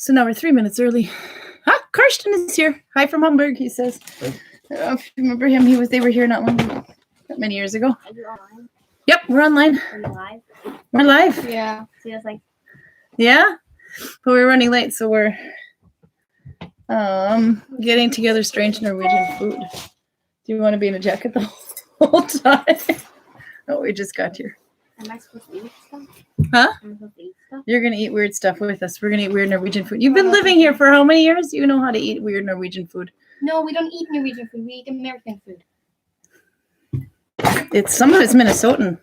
So now we're 3 minutes early. Karsten is here. Hi from Hamburg, he says. If you remember him, they were here not many years ago. Are you online? Yep, we're online. Are you live? We're live. Yeah. So it's like. Yeah, but we're running late, so we're getting together strange Norwegian food. Do you want to be in a jacket the whole time? Oh, we just got here. Am I supposed to eat stuff? Huh? Am I supposed to eat stuff? You're gonna eat weird stuff with us. We're gonna eat weird Norwegian food. You've been living here for how many years? You know how to eat weird Norwegian food. No, we don't eat Norwegian food. We eat American food. Some of it's Minnesotan.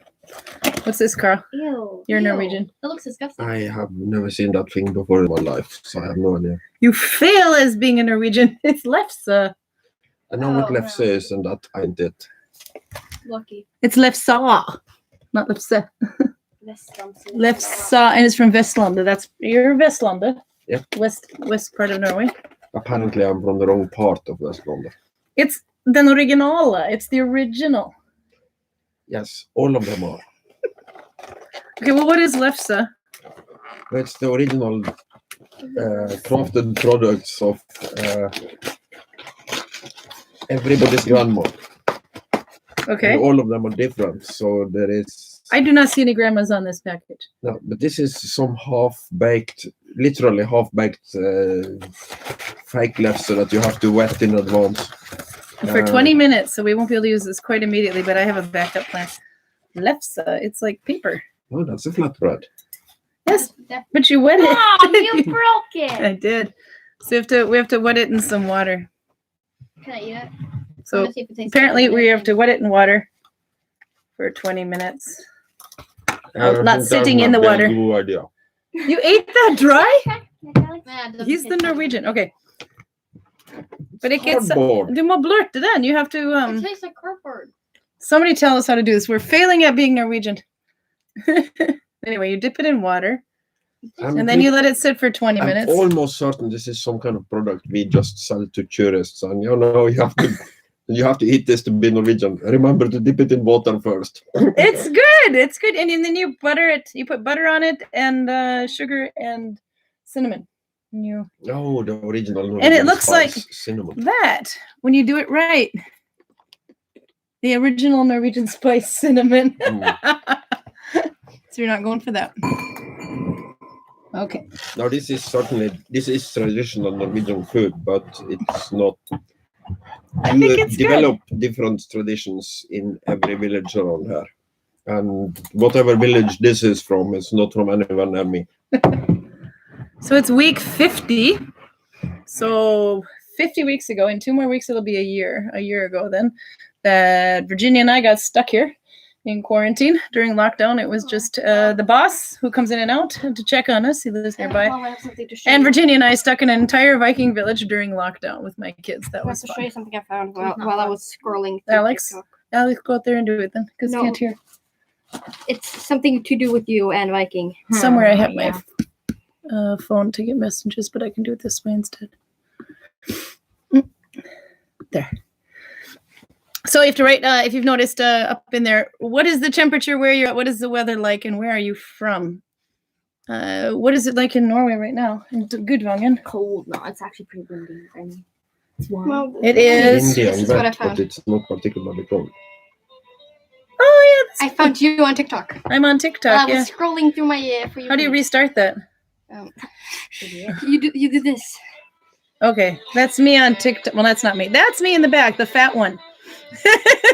What's this, Carl? Ew. You're Ew. Norwegian. That looks disgusting. I have never seen that thing before in my life, so I have no idea. You fail as being a Norwegian. It's lefse. I know what lefse is, and that ain't it. Lucky. It's lefsa, not lefse. Vestland. Lefsa, and it's from Vestlandet. You're Vestlandet. Yeah. West part of Norway. Apparently, I'm from the wrong part of Westlandet. It's den originala. It's the original. Yes, all of them are. Okay, well, what is lefse? It's the original crafted products of everybody's grandma. Okay. And all of them are different, so there is... I do not see any grandmas on this package. No, but this is some half-baked, literally half-baked fake lefse that you have to wet in advance. For 20 minutes, so we won't be able to use this quite immediately, but I have a backup plan. Lefse, it's like paper. Oh, that's a flatbread. Yes, but you wet it. Oh, you broke it. I did. So we have to wet it in some water. Can I eat it? So Let's see if it tastes apparently good. we have to wet it in water for 20 minutes. Not sitting in the water. Good idea. You ate that dry? Yeah, it doesn't He's the taste Norwegian. Okay. But it gets Cardboard. du må blurte den. You have good. to It tastes like cardboard. somebody tell us how to do this. We're failing at being Norwegian. Anyway, you dip it in water and then you let it sit for 20 minutes. I'm almost certain this is some kind of product we just sell to tourists, and you have to eat this to be Norwegian. Remember to dip it in water first. It's good. It's good. And then you butter it. You put butter on it and sugar and cinnamon. And Oh, the original Norwegian And it looks spice, like cinnamon. that when you do it right. The original Norwegian spice cinnamon. So you're not going for that. Okay. Now this is traditional Norwegian food, but it's not. I You think it's develop different traditions in every village around here, and whatever village this is from is not from anyone near me. So it's week 50. So 50 weeks ago, in 2 more weeks, it'll be a year ago then, that Virginia and I got stuck here in quarantine during lockdown. It was just the boss who comes in and out to check on us. He lives nearby. Mom, I have something to show And you. Virginia and I stuck in an entire Viking village during lockdown with my kids. That I have was to show fun. you something I found while I was scrolling through Alex? TikTok. Alex, go out there and do it then, because No. can't hear. It's something to do with you and Viking. Somewhere I have Yeah. my phone to get messages, but I can do it this way instead. There. So you have to write, if you've noticed up in there, what is the temperature where you're at? What is the weather like and where are you from? What is it like in Norway right now? In Gudvangen? Cold. No, it's actually pretty windy. And it's warm. Well, it is. Windy This and is what I wet, found. but it's not particularly cold. Oh, yeah. I found you on TikTok. I'm on While I TikTok, was yeah. scrolling through my for you. How do you restart that? You do this. Okay, that's me on TikTok. Well, that's not me. That's me in the back, the fat one.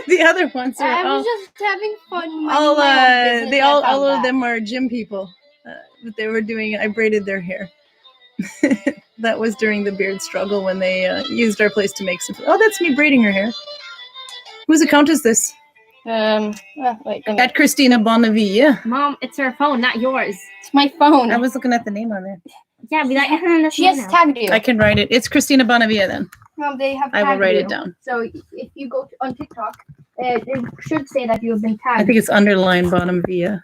The other ones are I all, was just having fun. all minding my own business. they I all found of that. them are gym people. But they were doing, I braided their hair. That was during the beard struggle when they used our place to make some. Oh, that's me braiding her hair. Whose account is this? Wait, At Christina Bonnevie. Mom, it's her phone, not yours. It's my phone. I was looking at the name on there. Yeah, be like, she has tagged you. I can write it. It's Christina Bonnevie then. Mom, they have I tagged will write you. it down. So if you go on TikTok, it should say that you have been tagged. I think it's underlined Bonnevie.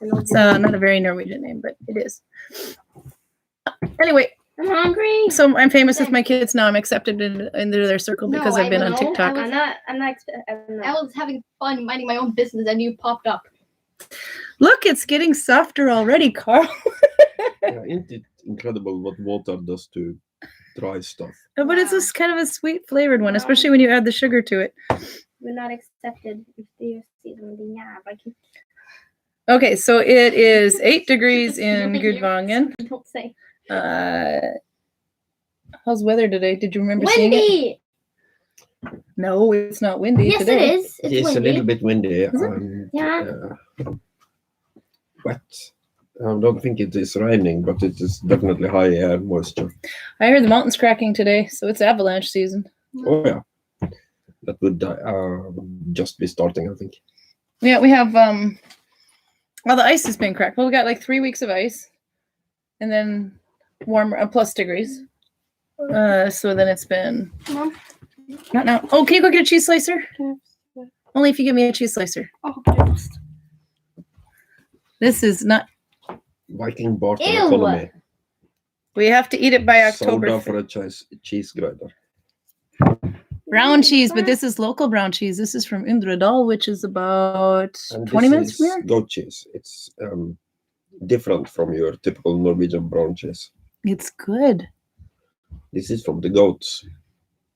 It's not a very Norwegian name, but it is. Anyway, I'm hungry. so I'm famous with my kids now. I'm accepted into their circle because I've been on TikTok. I was having fun minding my own business and you popped up. Look, it's getting softer already, Carl. Yeah, incredible what water does to dry stuff. Oh, but it's just kind of a sweet flavored one, especially when you add the sugar to it. We're not accepted if they see them. Okay, so it is 8 degrees in Gudvangen. Don't say. How's weather today? Did you remember seeing it? Windy. No, it's not windy Yes, today. it is. It It's is windy. a little bit windy Is it? and Yeah. wet. I don't think it is raining, but it is definitely high air moisture. I heard the mountains cracking today, so it's avalanche season. Oh yeah, that would just be starting, I think. Yeah, we have well, the ice has been cracked. Well, we got like 3 weeks of ice, and then warmer plus degrees. So then it's been Mom. not now. Oh, can you go get a cheese slicer? Yeah. Only if you give me a cheese slicer. Oh, This is not. Viking barter Ew. economy. We have to eat it by October. Soda for a cheese grater. Brown cheese, but this is local brown cheese. This is from Undredal, which is about And 20 this minutes from is here. goat cheese. It's different from your typical Norwegian brown cheese. It's good. This is from the goats.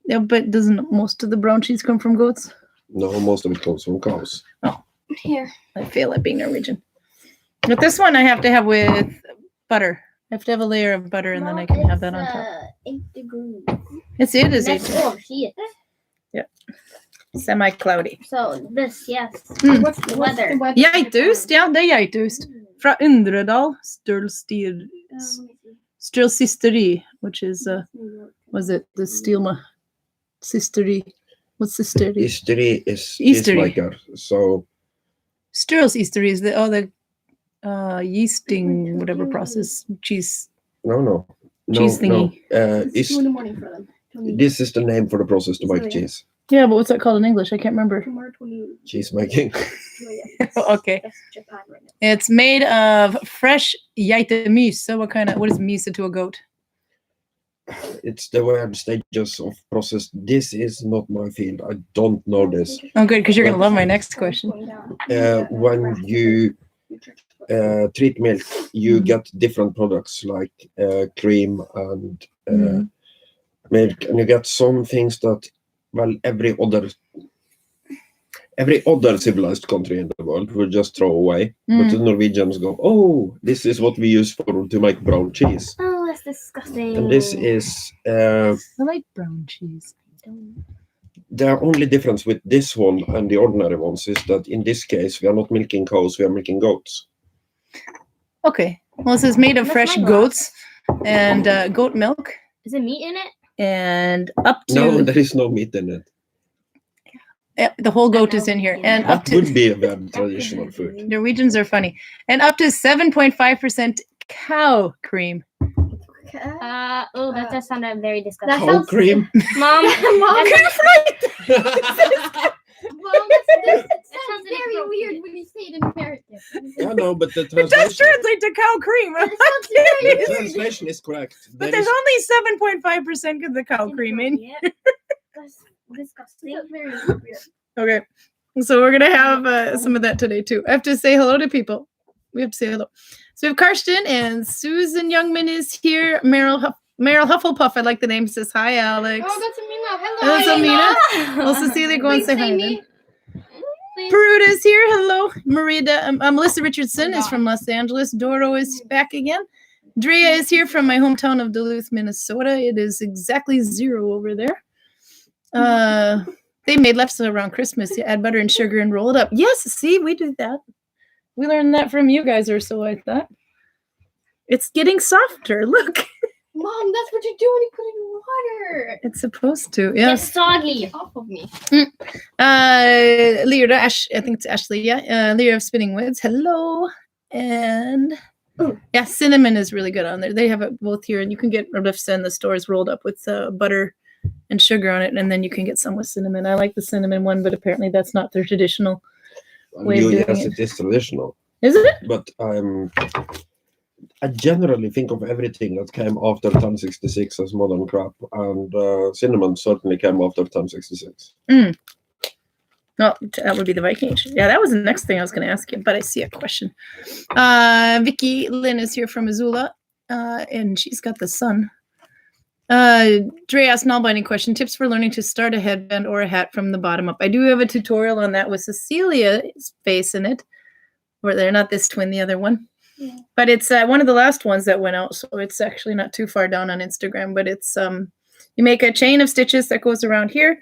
Yeah, but doesn't most of the brown cheese come from goats? No, most of it comes from cows. Here. I feel at being Norwegian. But this one I have to have with butter. I have to have a layer of butter and then I can have that on top. 8 degrees. It is That's 8 all she is. semi-cloudy. So this, yes. Mm. What's the weather? Geitost, ja, det er geitost. Fra Undredal, Stilsisteri, which is, was it the Stilma Sisteri? What's Sisteri? History is History. maker. So Stilsisteri is the yeasting, whatever process, cheese. no. Cheese thingy. It's 2 in the morning for them. This is the name for the process to make cheese. Yeah, but what's that called in English? I can't remember. Tomorrow 20. Cheese making. Okay. That's Japan right now. It's made of fresh geitemus. So what is misa to a goat? It's the weird stages of process. This is not my field. I don't know this. Oh, good, because you're going to love my next question. When you treat milk, you get different products like cream and milk, and you get some things that, well, every other civilized country in the world will just throw away. But the Norwegians go, oh, this is what we use to make brown cheese. Oh, that's disgusting. And this is I like brown cheese. the only difference with this one and the ordinary ones is that in this case we are not milking cows, we are milking goats. Okay. Well, this is made of That's fresh my goats and goat milk Is it meat in it? and up to No, there is no meat in it. the whole goat is in here and up That to would be a very traditional food. Norwegians are funny and up to 7.5% cow cream. Oh, that does sound very disgusting. Cow cream? Mom, Mom, Mom, that sounds very weird when you say it in American. I know, but the it does translation, translate to cow cream. the translation is correct. But There there's is- only 7.5% of the cow cream in. Yeah. That's disgusting. That's very weird. Okay. So we're going to have some of that today too. I have to say hello to people. We have to say hello. So we have Karsten and Susan Youngman is here. Meryl Hufflepuff, I like the name, says hi, Alex. Oh, that's Amina. Hello. That's Amina. Well, Cecilia, go and Please say say hi. me. then. Please. Peruta is here. Hello. Marita, Melissa Richardson is from Los Angeles. Doro is back again. Drea is here from my hometown of Duluth, Minnesota. It is exactly 0 over there. They made lefts around Christmas. You add butter and sugar and roll it up. Yes, see, we do that. We learned that from you guys or so like that. It's getting softer. Look. Mom, that's what you do when you put it in water. It's supposed to. It's Yes. soggy. Get off of me. Leah, I think it's Ashley. Yeah. Leah of Spinning Woods. Hello. And yeah, cinnamon is really good on there. They have it both here, and you can get lifts in the stores rolled up with butter and sugar on it, and then you can get some with cinnamon. I like the cinnamon one, but apparently that's not their traditional. way of doing yes, it. it is traditional. Is it? But I generally think of everything that came after 1066 as modern crap, and cinnamon certainly came after 1066. No, that would be the Viking Age. Yeah, that was the next thing I was going to ask you, but I see a question. Vicky Lynn is here from Missoula. and she's got the sun. Dre asked Nalbinding question, tips for learning to start a headband or a hat from the bottom up. I do have a tutorial on that with Cecilia's face in it. Or they're not this twin, the other one. Yeah. But it's one of the last ones that went out, so it's actually not too far down on Instagram. But it's you make a chain of stitches that goes around here.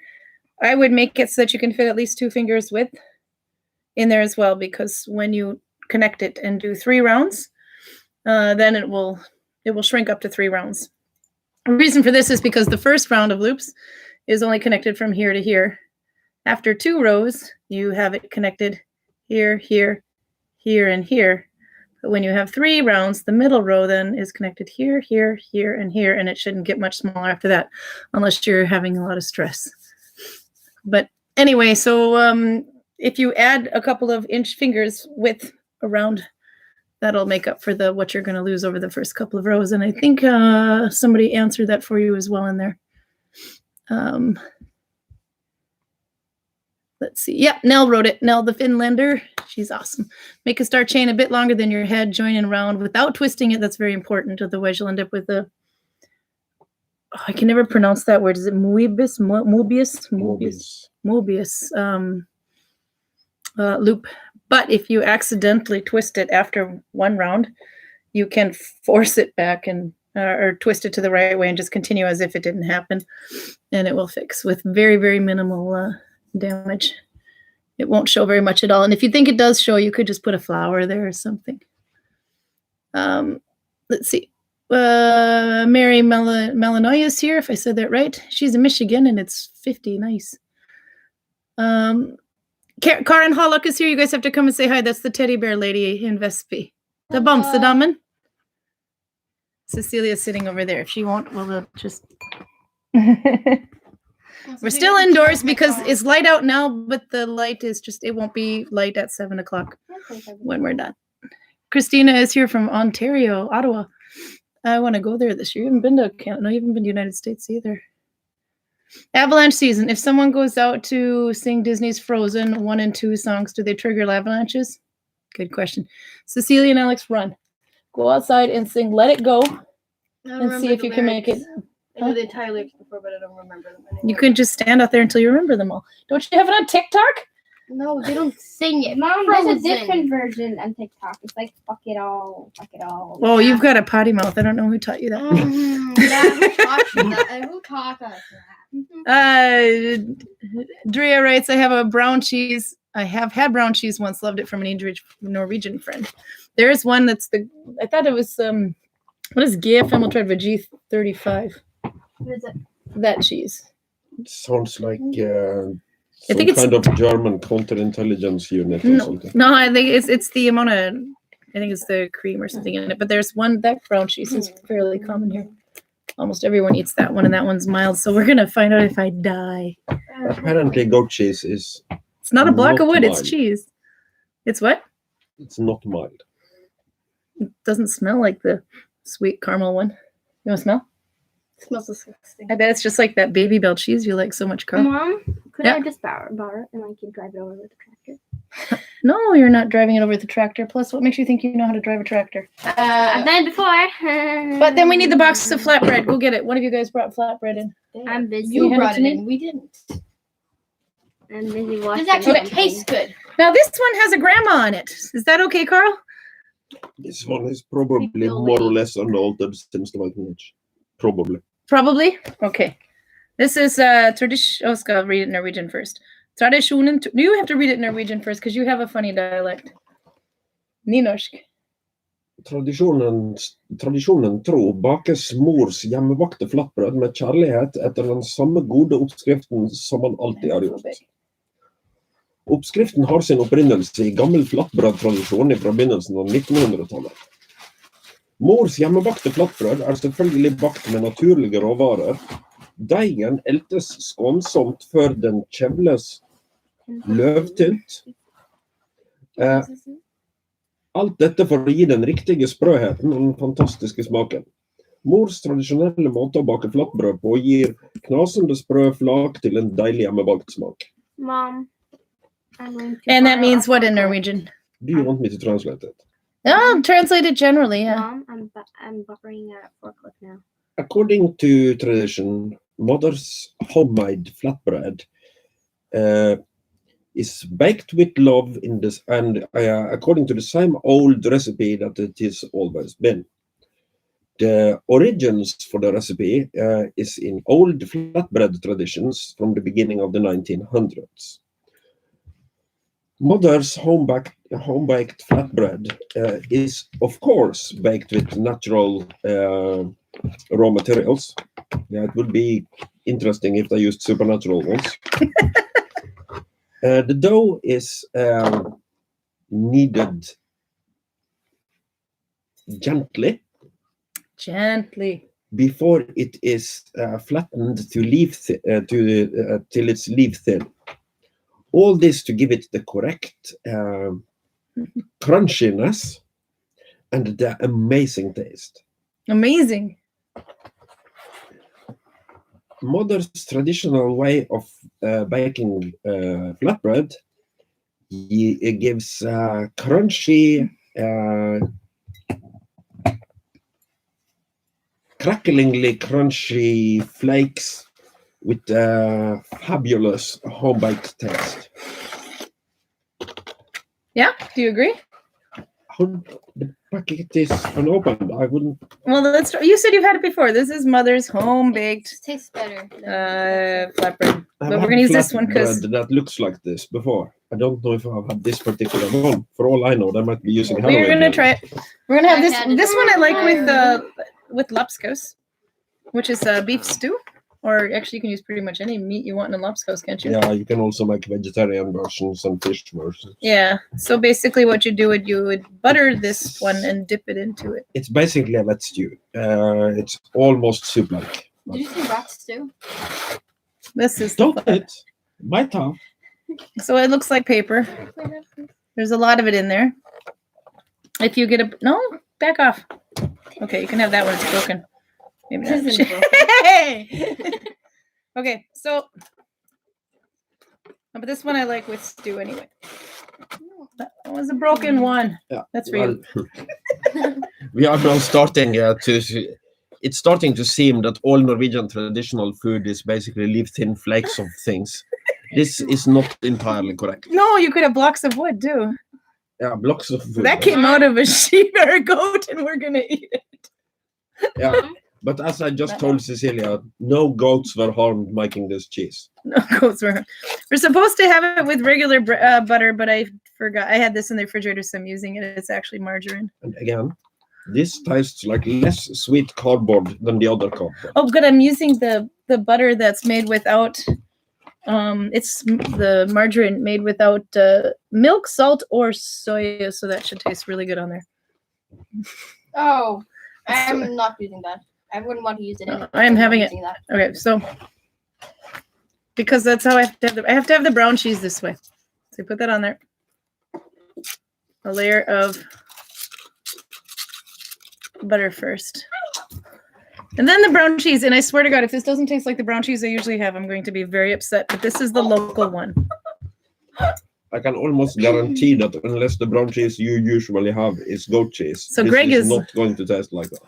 I would make it so that you can fit at least 2 fingers width in there as well, because when you connect it and do 3 rounds, then it will shrink up to 3 rounds. The reason for this is because the first round of loops is only connected from here to here. After 2 rows, you have it connected here, here, here, and here. But when you have 3 rounds, the middle row then is connected here, here, here, and here, and it shouldn't get much smaller after that, unless you're having a lot of stress. But anyway, so if you add a couple of inch fingers width around, that'll make up for what you're going to lose over the first couple of rows. And I think somebody answered that for you as well in there. Let's see. Yep, Nell wrote it. Nell, the Finlander. She's awesome. Make a star chain a bit longer than your head. Join in round without twisting it. That's very important. Otherwise, you'll end up with a... Oh, I can never pronounce that word. Is it Moebius? Moebius loop. But if you accidentally twist it after 1 round, you can force it back and or twist it to the right way and just continue as if it didn't happen, and it will fix with very, very minimal damage. It won't show very much at all. And if you think it does show, you could just put a flower there or something. Let's see. Mary Melanoia is here, if I said that right. She's in Michigan, and it's 50. Nice. Karin Hollock is here. You guys have to come and say hi. That's the teddy bear lady in Vespi. The bumps, the damen. Cecilia's sitting over there. If she won't, we'll just... We're still indoors because it's light out now, but the light is just, it won't be light at 7 o'clock when we're done. Christina is here from Ontario, Ottawa. I want to go there this year. You haven't been to Canada. No, you haven't been to the United States either. Avalanche season. If someone goes out to sing Disney's Frozen 1 and 2 songs, do they trigger avalanches? Good question. Cecilia and Alex, run. Go outside and sing Let It Go and see if you can make it. I know the entire lyrics before, but I don't remember them anymore. You can just stand out there until you remember them all. Don't you have it on TikTok? No, they don't sing it. Mom, there's a different version on TikTok. It's like fuck it all, fuck it all. Oh, you've got a potty mouth. I don't know who taught you that. Yeah, who taught you that? Who taught us that? Drea writes, I have a brown cheese. I have had brown cheese once, loved it from an Norwegian friend. There is one that's I thought it was, what is GFM Ultra G35? What is it? That cheese. It sounds like I think it's kind of German counterintelligence unit or something. No, I think it's the amount of, I think it's the cream or something in it. But there's one, that brown cheese is fairly common here. Almost everyone eats that one, and that one's mild. So we're going to find out if I die. Apparently goat cheese is... It's not a block of wood, mild. it's cheese. It's what? It's not mild. It doesn't smell like the sweet caramel one. You want to smell? It smells disgusting. I bet it's just like that Baby Bell cheese you like so much, Carl. Mom, could Yeah. I just borrow it and I can drive it over with the tractor? No, you're not driving it over with the tractor. Plus, what makes you think you know how to drive a tractor? I've done it before. But then we need the box of flatbread. Go get it. One of you guys brought flatbread in. I'm busy. You hand brought it to it me? in. We didn't. I'm busy watching. This actually something. tastes good. Now, this one has a grandma on it. Is that okay, Carl? This one is probably more or less unaltered since the Viking Age. Probably. Probably. Okay. This is tradition. Oh, I'll read it in Norwegian first. Tradisjonen. You have to read it in Norwegian first because you have a funny dialect. Nynorsk. Tradisjonen tro bakes mors hjemmebakte flatbrød med kjærlighet etter den samme gode oppskriften som man alltid har gjort. Oppskriften har sin opprinnelse i gammel flatbrødtradisjon fra begynnelsen av 1900-tallet. Mors hjemmebakte flatbrød er selvfølgelig bakt med naturlige råvarer. Deigen eltes skånsomt før den kjevles løvtynt. Alt dette for å gi den riktige sprøheten og den fantastiske smaken. Mors tradisjonelle måte å bake flatbrød på gir knasende sprø flak til en deilig hjemmebakt smak. Mom, I'm going to And that borrow means a what in flatbread. Norwegian? Do you want me to translate it? Translated generally, yeah. Mom, I'm buttering a forklift now. According to tradition, mother's homemade flatbread is baked with love in this, and according to the same old recipe that it has always been. The origins for the recipe is in old flatbread traditions from the beginning of the 1900s. Mother's home-baked flatbread is, of course, baked with natural raw materials. Yeah, it would be interesting if they used supernatural ones. The dough is kneaded gently before it is flattened to till it's leaf thin. All this to give it the correct crunchiness and the amazing taste. Amazing. Mother's traditional way of baking flatbread, it gives crunchy, cracklingly crunchy flakes with fabulous home-baked taste. Yeah, do you agree? The packet is unopened. I wouldn't. Well, you said you've had it before. This is Mother's home-baked It tastes better. flatbread. I've But we're had going to use this one because... flatbread that looks like this before. I don't know if I've had this particular one. For all I know, they might be using We're going to try it. We're going to have I this. had it This one I like before. with lapskaus, which is beef stew. Or actually, you can use pretty much any meat you want in a lapskaus, can't you? Yeah, you can also make vegetarian versions and fish versions. Yeah. So basically, what you do is you would butter this one and dip it into it. It's basically a wet stew. It's almost soup-like. Did you say rat stew? This is Don't it? Might have. So it looks like paper. There's a lot of it in there. If you get no, back off. Okay, you can have that one. It's broken. Maybe not. This isn't Okay, so but this one I like with stew anyway. That was a broken one. Yeah. That's for you. We are now starting it's starting to seem that all Norwegian traditional food is basically leaf-thin flakes of things. This is not entirely correct. No, you could have blocks of wood too. Yeah, blocks of food. That came out of a sheep or a goat, and we're gonna eat it. Yeah, but as I just told Cecilia, no goats were harmed making this cheese. No goats were. We're supposed to have it with regular butter, but I forgot. I had this in the refrigerator, so I'm using it. It's actually margarine. And again, this tastes like less sweet cardboard than the other cardboard. Oh, good. I'm using the butter that's made without. It's the margarine made without milk, salt, or soya, so that should taste really good on there. Oh, I'm not using that. I wouldn't want to use it. I'm having it. That. Okay, so because that's how I have to have the brown cheese this way. So put that on there. A layer of butter first. And then the brown cheese. And I swear to God, if this doesn't taste like the brown cheese I usually have, I'm going to be very upset. But this is the local one. I can almost guarantee that unless the brown cheese you usually have is goat cheese, so this Greg is not going to taste like that.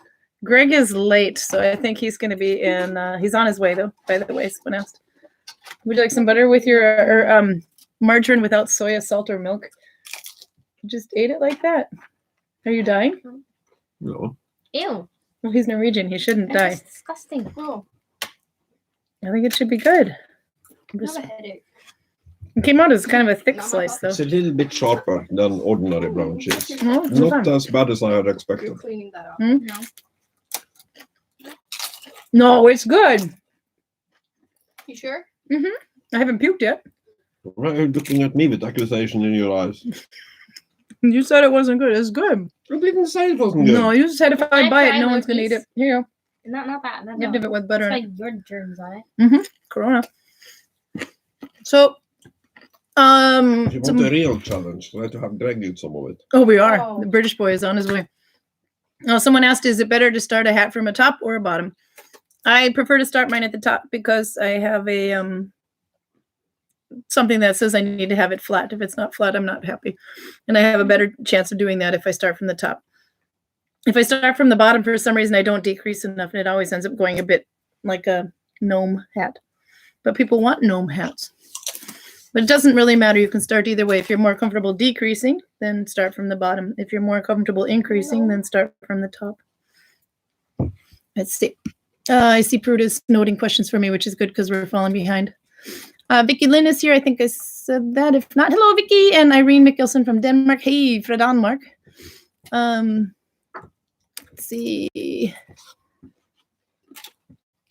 Greg is late, so I think he's going to be in. He's on his way, though, by the way, someone asked. Would you like some butter with your margarine without soya, salt, or milk? You just ate it like that. Are you dying? No. Ew. Well, he's Norwegian. He shouldn't die. That's disgusting. Oh, I think it should be good. I have a headache. It came out as kind of a thick slice, though. It's a little bit sharper than ordinary brown cheese. No, it's Not fine. as bad as I had You're expected. cleaning that up. Hmm? No. No, it's good. You sure? I haven't puked yet. Why are you looking at me with accusation in your eyes? You said it wasn't good. It's good. I didn't say it wasn't good. No, you said if I I buy it, try no one one's going to eat piece? it. Here you Not that. go. You have to have it with butter It's in like your germs on it. it. Corona. So, If you want a real challenge, try to have Greg eat some of it. oh, we are. Oh. The British boy is on his way. Oh, someone asked, is it better to start a hat from a top or a bottom? I prefer to start mine at the top because I have a something that says I need to have it flat. If it's not flat, I'm not happy. And I have a better chance of doing that if I start from the top. If I start from the bottom, for some reason, I don't decrease enough, and it always ends up going a bit like a gnome hat. But people want gnome hats. But it doesn't really matter. You can start either way. If you're more comfortable decreasing, then start from the bottom. If you're more comfortable increasing, then start from the top. Let's see. I see Prude is noting questions for me, which is good because we're falling behind. Vicky Lynn is here. I think I said that. If not, hello, Vicky. And Irene Mikkelsen from Denmark. Hey, fra Danmark. Let's see.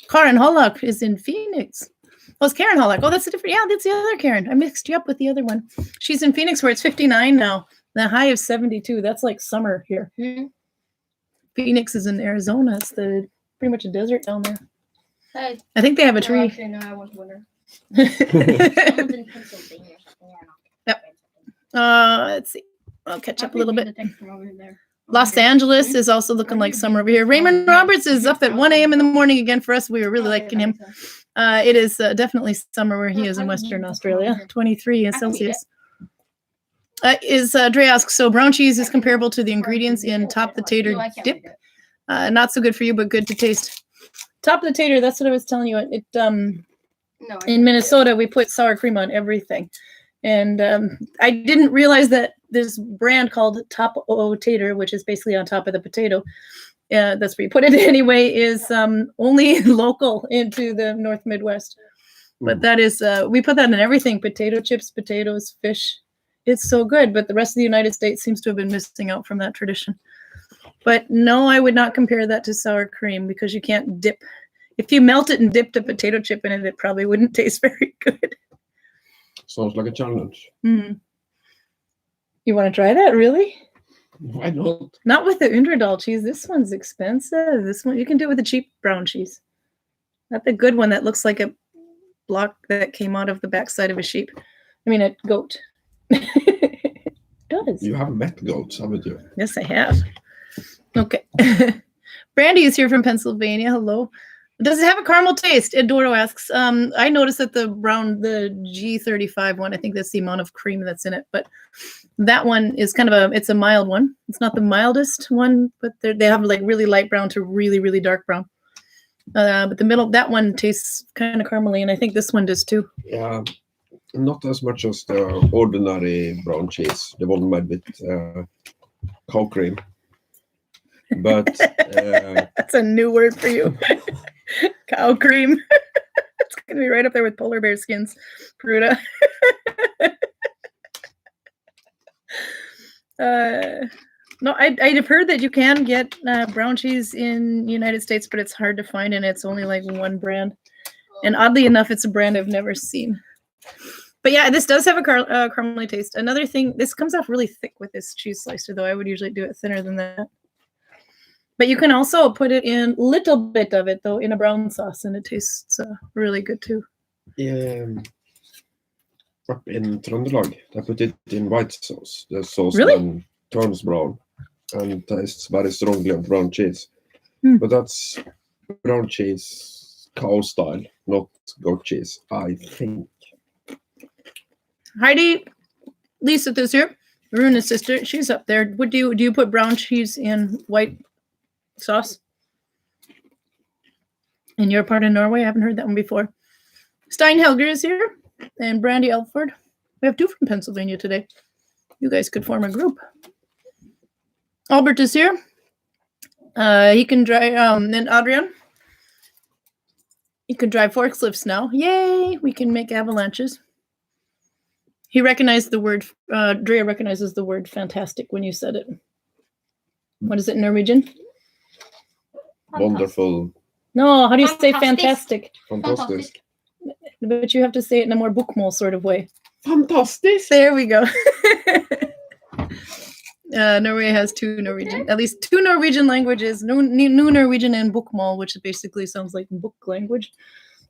Karin Hollock is in Phoenix. Oh, it's Karen Hollock. Oh, that's a different. Yeah, that's the other Karen. I mixed you up with the other one. She's in Phoenix where it's 59 now. The high of 72. That's like summer here. Mm-hmm. Phoenix is in Arizona. It's pretty much a desert down there. Hey. I think they have a tree. Actually, no, I was winter. Someone's in Pennsylvania. Yep. Let's see. I'll catch up a little bit. There. Los Angeles is also looking like summer over here. Raymond Roberts is up at 1 a.m. in the morning again for us. We were really liking him. It is definitely summer where he is in Western Australia. 23 Celsius. Dre asks, so brown cheese is comparable to the ingredients in top the tater dip. Not so good for you, but good to taste. Top the tater, that's what I was telling you. In Minnesota, we put sour cream on everything. And I didn't realize that this brand called Top O Tater, which is basically on top of the potato, that's where you put it anyway, is only local into the North Midwest. But that is, we put that in everything, potato chips, potatoes, fish. It's so good, but the rest of the United States seems to have been missing out from that tradition. But no, I would not compare that to sour cream because you can't dip. If you melt it and dipped a potato chip in it, it probably wouldn't taste very good. Sounds like a challenge. Mm-hmm. You want to try that, really? Why not? Not with the Undredal cheese. This one's expensive. This one, you can do it with a cheap brown cheese. Not the good one that looks like a block that came out of the backside of a sheep. I mean, a goat. It does. You have met goats, haven't you? Yes, I have. Okay. Brandy is here from Pennsylvania. Hello. Does it have a caramel taste? Edoro asks. I noticed that the G35 one, I think that's the amount of cream that's in it, but that one is kind of it's a mild one. It's not the mildest one, but they have like really light brown to really, really dark brown. But the middle, that one tastes kind of caramely, and I think this one does too. Yeah, not as much as the ordinary brown cheese, the one made with cow cream. But that's a new word for you. Cow cream. It's gonna be right up there with polar bear skins, Peruta. No, I'd have heard that you can get brown cheese in the United States, but it's hard to find, and it's only like one brand. And oddly enough, it's a brand I've never seen. But yeah, this does have a caramely taste. Another thing, this comes off really thick with this cheese slicer, though. I would usually do it thinner than that. But you can also put it in a little bit of it, though, in a brown sauce, and it tastes really good, too. Yeah. Up in Trøndelag, I put it in white sauce. The sauce then turns brown and tastes very strongly of brown cheese. But that's brown cheese, cow style, not goat cheese, I think. Heidi Lisa is here. Runa's sister, she's up there. Do you put brown cheese in white sauce? In your part of Norway? I haven't heard that one before. Steinhelger is here. And Brandy Elford. We have two from Pennsylvania today. You guys could form a group. Albert is here. He can drive, and Adrian. He can drive forklifts now. Yay! We can make avalanches. He recognized the word, Drea recognizes the word fantastic when you said it. What is it in Norwegian? Wonderful. No, how do you say fantastic? Fantastic. But you have to say it in a more bokmål sort of way. Fantastic. There we go. Norway has at least two Norwegian languages, New Norwegian and bokmål, which basically sounds like book language.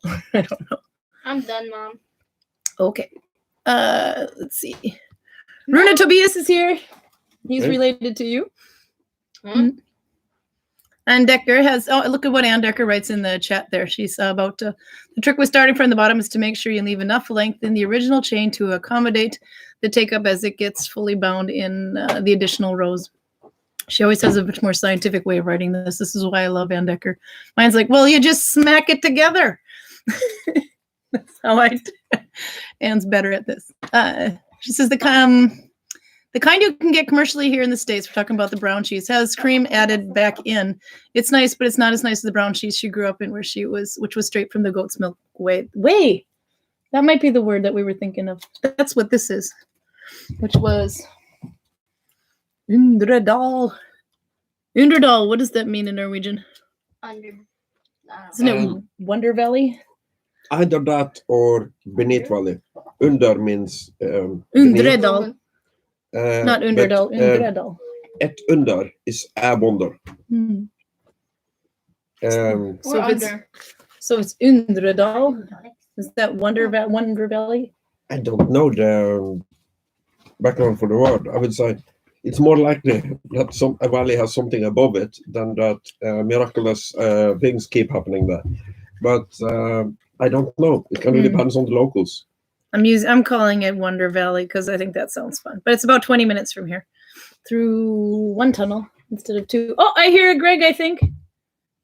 I don't know. I'm done, Mom. Okay. Let's see. Runa Tobias is here. He's related to you. Ann Decker has, oh, look at what Ann Decker writes in the chat there. She's about, the trick with starting from the bottom is to make sure you leave enough length in the original chain to accommodate the take up as it gets fully bound in the additional rows. She always has a much more scientific way of writing this. This is why I love Ann Decker. Mine's like, well, you just smack it together. That's how Ann's better at this. She says the kind you can get commercially here in the States, we're talking about the brown cheese, has cream added back in. It's nice, but it's not as nice as the brown cheese she grew up in, which was straight from the goat's milk way. That might be the word that we were thinking of. That's what this is, which was Undredal. Undredal, what does that mean in Norwegian? Isn't it Wonder Valley? Either that or beneath valley. Under means Undredal. Not Underdal, Undredal. Et under is abonder. So it's Undredal. Is that Wonder Valley? I don't know the background for the word. I would say it's more likely that a valley has something above it than that miraculous things keep happening there. But I don't know. It kind of depends on the locals. I'm calling it Wonder Valley because I think that sounds fun. But it's about 20 minutes from here through one tunnel instead of two. Oh, I hear Greg, I think.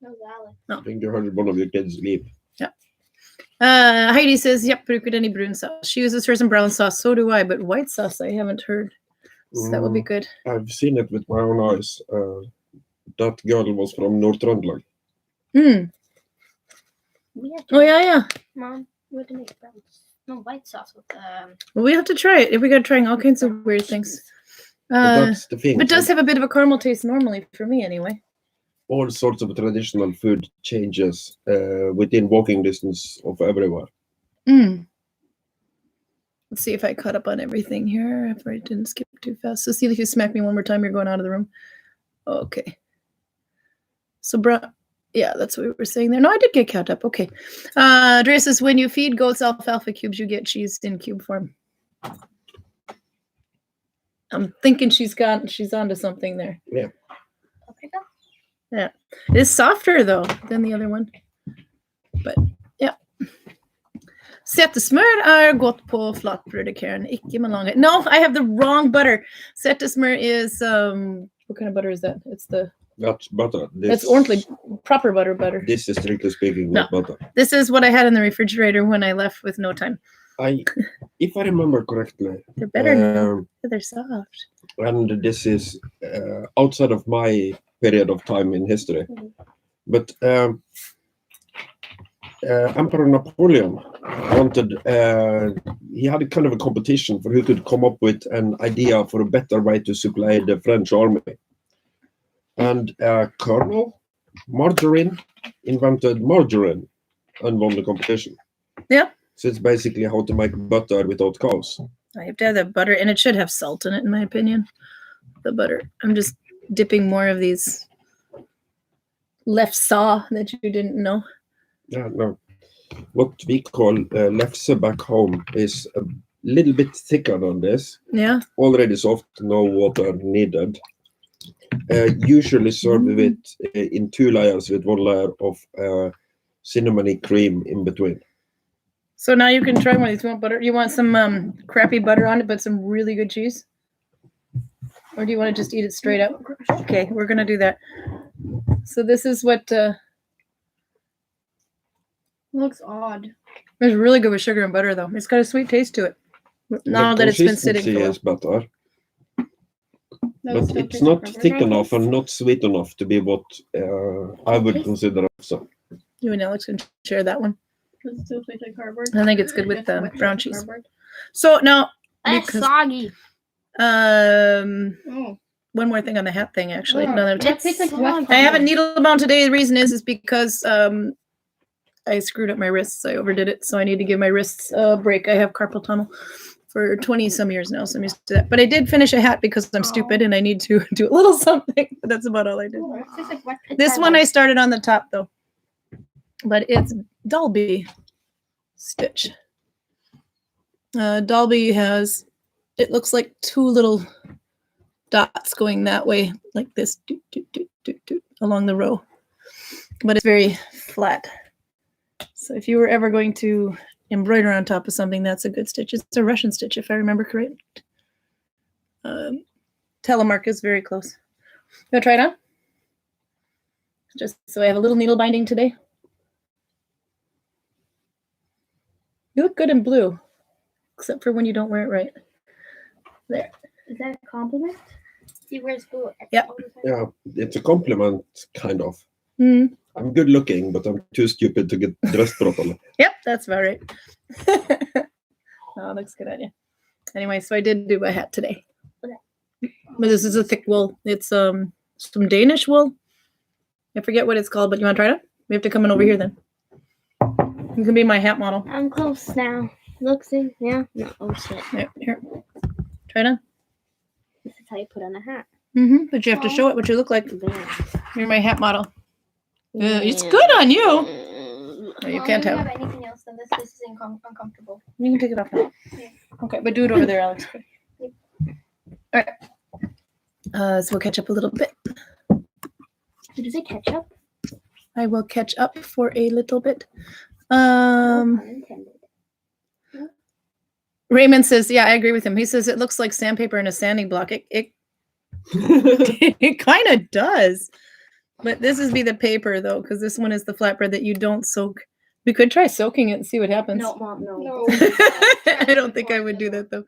No, Alex. I think you heard one of your kids leave. Yeah. Heidi says, yep, bruker any brun sauce. She uses hers in brown sauce. So do I, but white sauce I haven't heard. So that would be good. I've seen it with my own eyes. That girl was from North Trøndelag. Oh, yeah. Mom, we have to make brown. No, white sauce with Well, we have to try it. We got trying all kinds of weird things. That's the thing. But it does have a bit of a caramel taste normally for me anyway. All sorts of traditional food changes within walking distance of everywhere. Let's see if I caught up on everything here. If I didn't skip too fast. So see if you smack me one more time, you're going out of the room. Okay. So, yeah, that's what we were saying there. No, I did get caught up. Okay. Drea says, when you feed goats alfalfa cubes, you get cheese in cube form. I'm thinking she's onto something there. Yeah. Yeah. It's softer, though, than the other one. But, yeah. Settesmør er godt på flatbrød, Karen. Ikke med lange. No, I have the wrong butter. Settesmør is, what kind of butter is that? That's butter. That's ordently proper butter. This is strictly speaking not butter. This is what I had in the refrigerator when I left with no time. If I remember correctly, they're better now. They're soft. And this is outside of my period of time in history. But Emperor Napoleon wanted, he had a kind of a competition for who could come up with an idea for a better way to supply the French army. And Colonel Margarine invented margarine and won the competition. Yeah. So it's basically how to make butter without cows. I have to have that butter, and it should have salt in it, in my opinion. The butter. I'm just dipping more of these lefse that you didn't know. Yeah, no. What we call lefse back home is a little bit thicker than this. Yeah. Already soft, no water needed. Usually served with in 2 layers with 1 layer of cinnamony cream in between. So now you can try one of these. You want butter? You want some crappy butter on it, but some really good cheese? Or do you want to just eat it straight up? Okay, we're going to do that. So this is what... looks odd. It's really good with sugar and butter, though. It's got a sweet taste to it. Now that it's been sitting for a while. Is better. But it's not thick enough and not sweet enough to be what I would consider so. You and Alex can share that one. Does it still taste like cardboard? I think it's good with brown cheese. So now, It's soggy. One more thing on the hat thing, actually. That tastes like wet. I haven't needled them out today. The reason is because I screwed up my wrists. I overdid it, so I need to give my wrists a break. I have carpal tunnel for 20 some years now, so I'm used to that. But I did finish a hat because I'm stupid and I need to do a little something. But that's about all I did. This one I started on the top though, but it's Dalby stitch. Dalby has, it looks like 2 little dots going that way, like this, along the row. but it's very flat. So if you were ever going to embroider on top of something, that's a good stitch. It's a Russian stitch, if I remember correct. Telemark is very close. You want to try it on? Just so I have a little needle binding today. You look good in blue, except for when you don't wear it right. There. Is that a compliment? He wears blue. Yep. Yeah, it's a compliment, kind of. Mm. I'm good looking, but I'm too stupid to get dressed properly. Yep, that's about right. Oh, looks good on you. Anyway, so I did do a hat today. But this is a thick wool. It's some Danish wool. I forget what it's called, but you want to try it? We have to come in over here then. You can be my hat model. I'm close now. Looks in. Yeah. No. Oh shit. Yeah, here. Try it on. This is how you put on a hat. But you have to show it what you look like. There. You're my hat model. It's good on you. No, you can't Do have. have anything else than this? This is uncomfortable. You can take it off now. Okay, but do it over there, Alex. All right. So we'll catch up a little bit. Did you say ketchup? I will catch up for a little bit. Unintended. Raymond says, yeah, I agree with him. He says it looks like sandpaper and a sanding block. It it kind of does. But this is be the paper though, because this one is the flatbread that you don't soak. We could try soaking it and see what happens. No, Mom, no. No. I don't think I would do that though.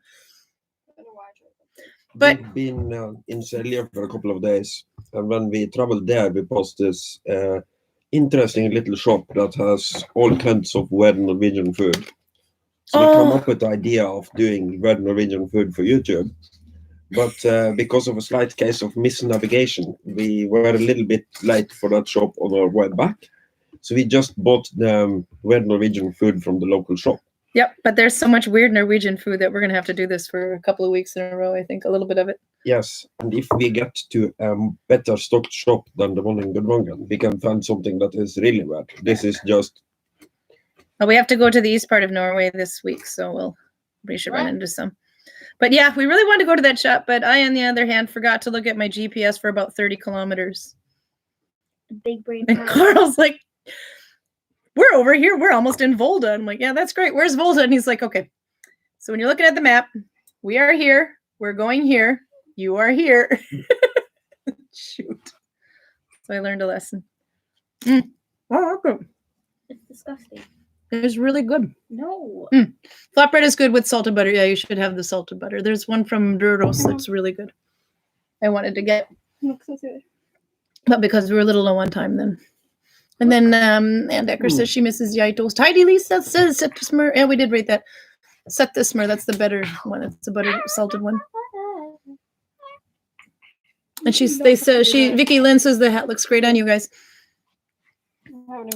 But- We've been in Selja for a couple of days, and when we traveled there, we passed this interesting little shop that has all kinds of weird Norwegian food. So we come up with the idea of doing weird Norwegian food for YouTube. But because of a slight case of misnavigation, we were a little bit late for that shop on our way back. So we just bought the weird Norwegian food from the local shop. Yep, but there's so much weird Norwegian food that we're going to have to do this for a couple of weeks in a row, I think, a little bit of it. Yes, and if we get to a better stocked shop than the one in Gudvangen, we can find something that is really weird. This is just... Well, we have to go to the east part of Norway this week, so we should run into some. But yeah, we really wanted to go to that shop, but I, on the other hand, forgot to look at my GPS for about 30 kilometers. Big brain. And Carl's like, we're over here. We're almost in Volda. I'm like, yeah, that's great. Where's Volda? And he's like, okay. So when you're looking at the map, we are here. We're going here. You are here. Shoot. So I learned a lesson. Oh, okay. It's disgusting. It was really good. No. Flatbread is good with salted butter. Yeah, you should have the salted butter. There's one from Duros that's really good. I wanted to get. Looks so good. But because we were a little low on time then. And then Ann Decker says she misses Yaitos. Tidy Lisa says set the smur. Yeah, we did rate that. Set the smur. That's the better one. It's the butter salted one. And Vicky Lynn says the hat looks great on you guys.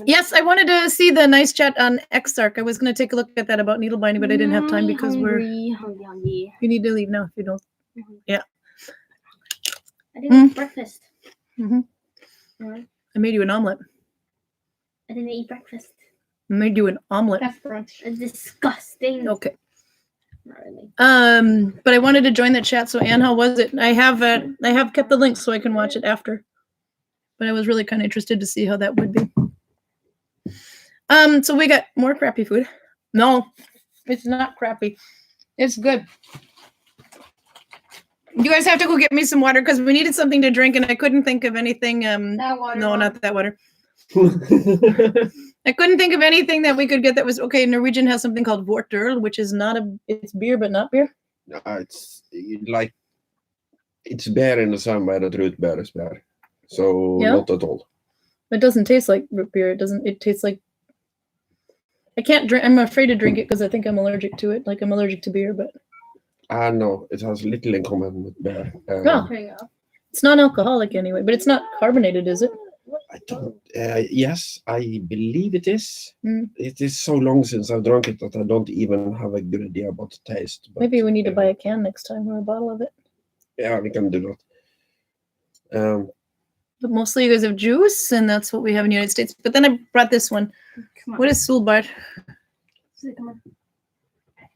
Yes, I wanted to see the nice chat on Exarch. I was going to take a look at that about needle binding, but I didn't have time because hungry. You need to leave now if you don't. Yeah. I didn't eat breakfast. I made you an omelet. I didn't eat breakfast. I made you an omelet. That's brunch. It's disgusting. Okay. Not really. But I wanted to join the chat. So Anne, how was it? I have kept the link so I can watch it after. But I was really kind of interested to see how that would be. So we got more crappy food. No, it's not crappy. It's good. You guys have to go get me some water because we needed something to drink and I couldn't think of anything. That water. No, not that water. I couldn't think of anything that we could get that was okay. Norwegian has something called vortøl, which is it's beer but not beer. It's like it's beer in the same way that root beer is beer. So not at all. It doesn't taste like root beer. It tastes like I can't drink. I'm afraid to drink it because I think I'm allergic to it. Like I'm allergic to beer, but No, it has little in common with beer. No, it's non-alcoholic anyway, but it's not carbonated, is it? I don't. Yes, I believe it is. Mm. It is so long since I've drunk it that I don't even have a good idea about the taste. But, Maybe we need to buy a can next time or a bottle of it. Yeah, we can do that. But mostly you guys have juice, and that's what we have in the United States. But then I brought this one. What is Solbær?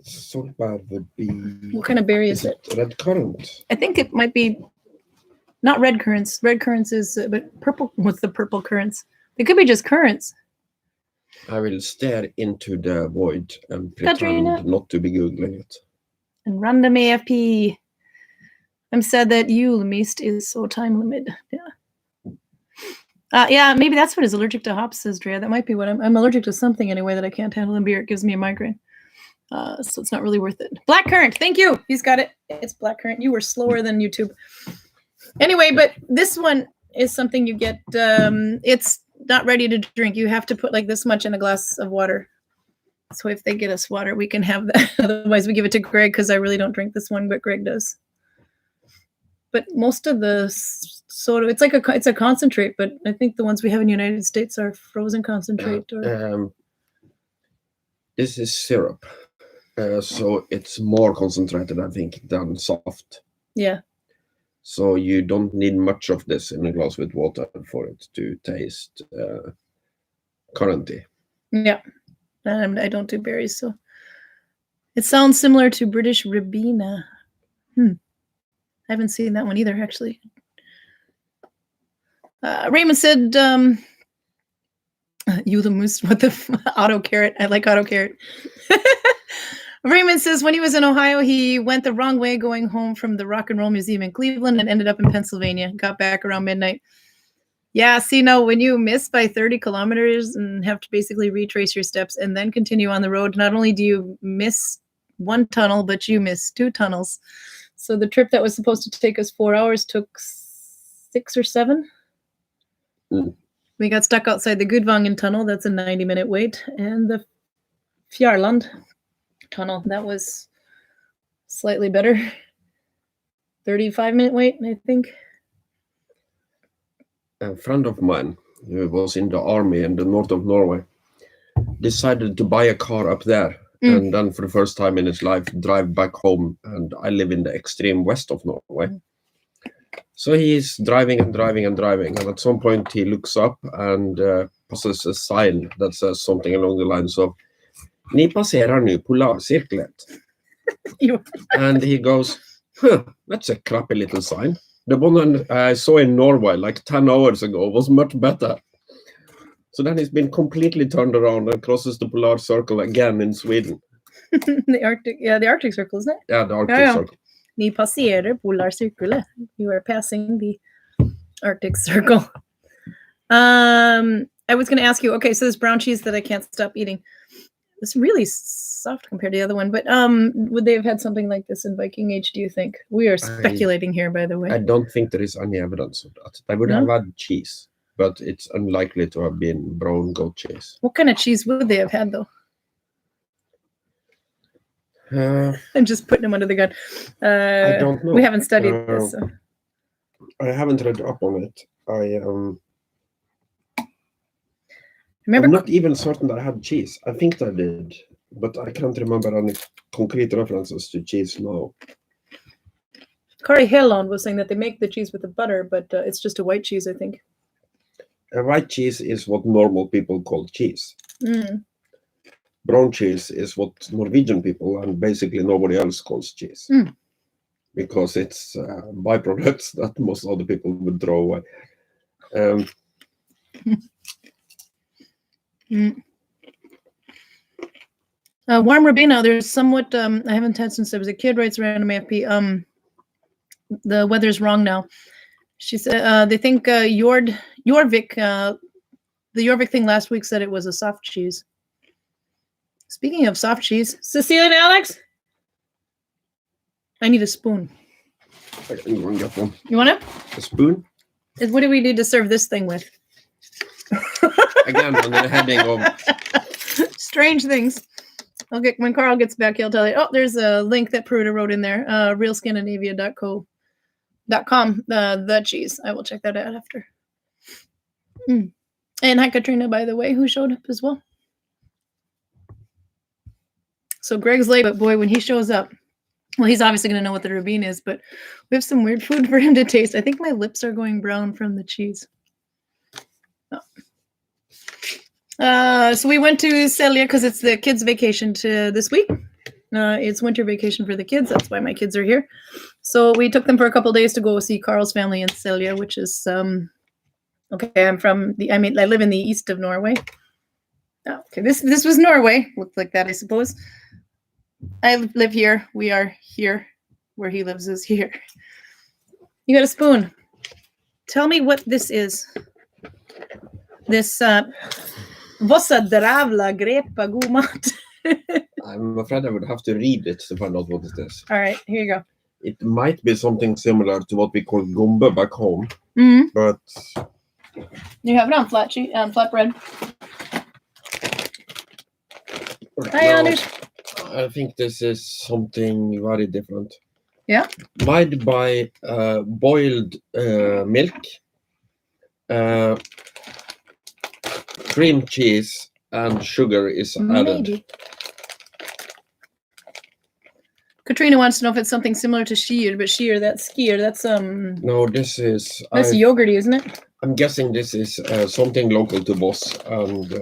Solbær would be. What kind of berry is it? Red currant. I think it might be not red currants. Red currants is but purple. What's the purple currants? It could be just currents. I will stare into the void and pretend Katrina. not to be Googling it. And random AFP. I'm sad that Yule Mist is so time limited. Yeah, maybe that's what is allergic to hops, says Drea. That might be what I'm allergic to something anyway that I can't handle in beer. It gives me a migraine. So it's not really worth it. Blackcurrant, thank you. He's got it. It's blackcurrant. You were slower than YouTube. Anyway, but this one is something you get. It's not ready to drink. You have to put like this much in a glass of water. So if they get us water, we can have that. Otherwise, we give it to Greg because I really don't drink this one, but Greg does. But most of the soda, it's a concentrate, but I think the ones we have in the United States are frozen concentrate. This is syrup, so it's more concentrated, I think, than soft. Yeah. So you don't need much of this in a glass with water for it to taste currenty. Yeah, and I don't do berries, so it sounds similar to British Ribena. I haven't seen that one either, actually. Raymond said, you the moose, what the auto carrot. I like auto carrot. Raymond says when he was in Ohio, he went the wrong way going home from the Rock and Roll Museum in Cleveland and ended up in Pennsylvania. Got back around midnight. Yeah, see, no, when you miss by 30 kilometers and have to basically retrace your steps and then continue on the road, not only do you miss one tunnel, but you miss 2 tunnels. So the trip that was supposed to take us 4 hours took 6 or 7. We got stuck outside the Gudvangen tunnel. That's a 90-minute wait. And the Fjärland tunnel, that was slightly better. 35-minute wait, I think. A friend of mine who was in the army in the north of Norway decided to buy a car up there and then for the first time in his life drive back home. And I live in the extreme west of Norway. So he's driving and driving and driving, and at some point he looks up and passes a sign that says something along the lines of "Ni passerar nu Polarcirklet." And he goes, that's a crappy little sign. The one I saw in Norway like 10 hours ago was much better. So then he's been completely turned around and crosses the Polar Circle again in Sweden. The Arctic Circle, isn't it? Yeah, the Arctic Circle. Ni passerar Polarcirklet. You are passing the Arctic Circle. I was going to ask you, okay, so this brown cheese that I can't stop eating, it's really soft compared to the other one, but would they have had something like this in Viking Age, do you think? We are speculating here, by the way. I don't think there is any evidence of that. They would have had cheese, but it's unlikely to have been brown goat cheese. What kind of cheese would they have had, though? I'm just putting them under the gun. I don't know. We haven't studied this. So. I haven't read up on it. I'm not even certain that I had cheese. I think I did, but I can't remember any concrete references to cheese now. Kari Helland was saying that they make the cheese with the butter, but it's just a white cheese, I think. A white cheese is what normal people call cheese. Brown cheese is what Norwegian people and basically nobody else calls cheese. Because it's byproducts that most other people would throw away. Warm Rabina, there's somewhat, I haven't had since I was a kid, writes random AFP. The weather's wrong now. She said they think Jorvik, the Jorvik thing last week said it was a soft cheese. Speaking of soft cheese, Cecilia and Alex, I need a spoon. You want to get one? You want it? A spoon? What do we need to serve this thing with? Again, under the heading of strange things. Okay, when Carl gets back, he'll tell you. Oh, there's a link that Peruta wrote in there. realscandinavia.com. The cheese. I will check that out after. And hi, Katrina, by the way, who showed up as well. So Greg's late, but boy, when he shows up, well, he's obviously going to know what the rabine is, but we have some weird food for him to taste. I think my lips are going brown from the cheese. So we went to Celia because it's the kids' vacation this week. It's winter vacation for the kids. That's why my kids are here. So we took them for a couple days to go see Carl's family in Celia, which is Okay, I live in the east of Norway. Oh, okay, this was Norway. Looked like that, I suppose. I live here. We are here. Where he lives is here. You got a spoon. Tell me what this is. This Vossa dravla grepa god mat. I'm afraid I would have to read it to find out what it is. All right, here you go. It might be something similar to what we call gombe back home, but you have it on flatbread. Hi, no, Anders. I think this is something very different. Yeah. Made by boiled milk, cream cheese, and sugar is added. Maybe. Katrina wants to know if it's something similar to skyr, but skyr, that's skier. That's No, this is. That's yogurty, isn't it? I'm guessing this is something local to Voss, and.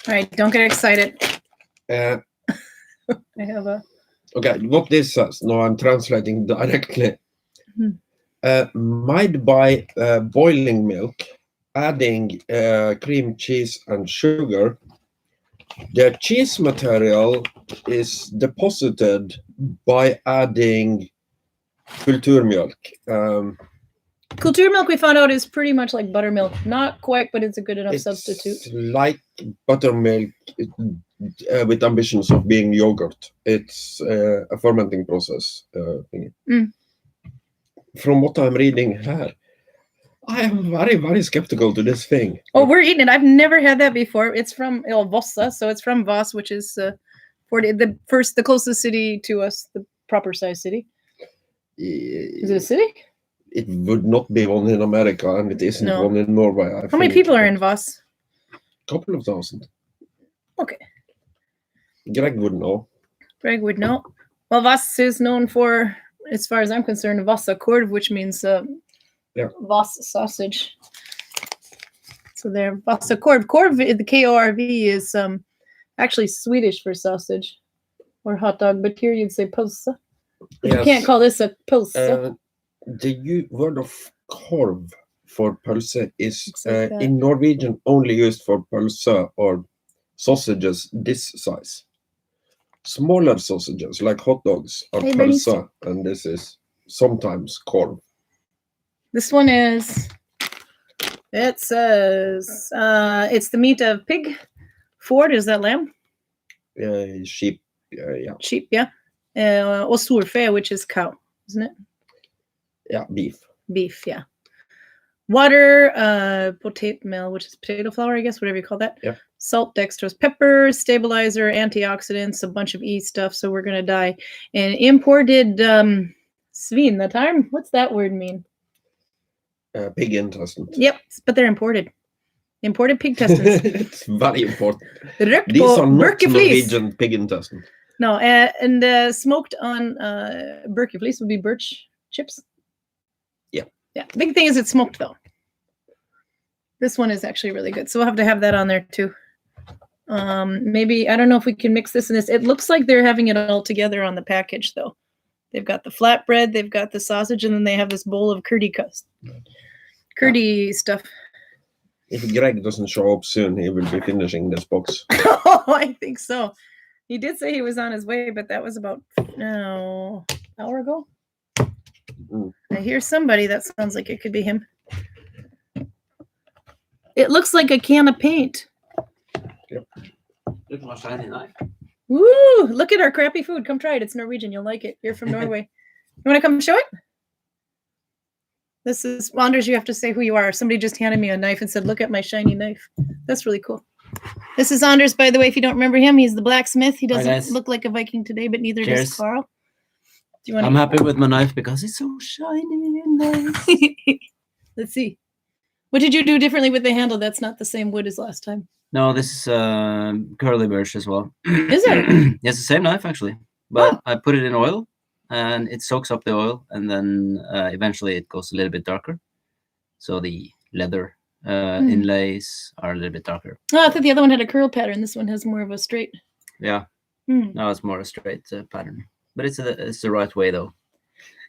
All right, don't get excited. I have a. Okay, what this says. No, I'm translating directly. Made by boiling milk, adding cream cheese and sugar. The cheese material is deposited by adding kulturmjölk. Kulturmilk, we found out, is pretty much like buttermilk. Not quite, but it's a good enough It's substitute. like buttermilk with ambitions of being yogurt. It's a fermenting process. From what I'm reading here, I am very, very skeptical to this thing. Oh, we're eating it. I've never had that before. It's from Vossa, so it's from Voss, which is the closest city to us, the proper size city. Is it a city? It would not be one in America, and it isn't one in Norway. How many people are in Voss? A couple of thousand. Okay. Greg would know. Greg would know. Well, Voss is known for, as far as I'm concerned, Vossa korv, which means Voss sausage. So there, Vossa korv. Korv, the K-O-R-V, is actually Swedish for sausage or hot dog, but here you'd say pølse. Yes. You can't call this a pølse. The word of korv for pølse is in Norwegian only used for pølse or sausages this size. Smaller sausages like hot dogs are pølse, and this is sometimes korv. This one is, it says, it's the meat of pig. Ford, is that lamb? Sheep, yeah. Sheep, yeah. Or storfe, which is cow, isn't it? Yeah, beef. Beef, yeah. Water, potato meal, which is potato flour, I guess, whatever you call that. Yeah. Salt, dextrose, pepper, stabilizer, antioxidants, a bunch of E stuff, so we're going to die. And imported svin, that time? What's that word mean? Pig intestine. Yep, but they're imported. Imported pig intestines. It's very important. These are not Norwegian pig intestine. No, and smoked on Berkefleece would be birch chips. Yeah. Yeah. Big thing is it's smoked though. This one is actually really good. So we'll have to have that on there too. Maybe, I don't know if we can mix this and this. It looks like they're having it all together on the package though. They've got the flatbread, they've got the sausage, and then they have this bowl of curdy stuff. If Greg doesn't show up soon, he will be finishing this box. Oh, I think so. He did say he was on his way, but that was about an hour ago. I hear somebody that sounds like it could be him. It looks like a can of paint. Yep. Look at my shiny knife. Woo! Look at our crappy food. Come try it. It's Norwegian. You'll like it. You're from Norway. You want to come show it? This is Anders. You have to say who you are. Somebody just handed me a knife and said, "Look at my shiny knife." That's really cool. This is Anders, by the way. If you don't remember him, he's the blacksmith. He doesn't look like a Viking today, but neither does Karl. Do you want? I'm happy with my knife because it's so shiny and nice. Let's see. What did you do differently with the handle? That's not the same wood as last time. No, this is curly birch as well. Is it? Yes, the same knife actually, but I put it in oil and it soaks up the oil, and then eventually it goes a little bit darker. So the leather inlays are a little bit darker. Oh, I thought the other one had a curl pattern. This one has more of a straight. Yeah. No, it's more a straight pattern, but it's the right way though.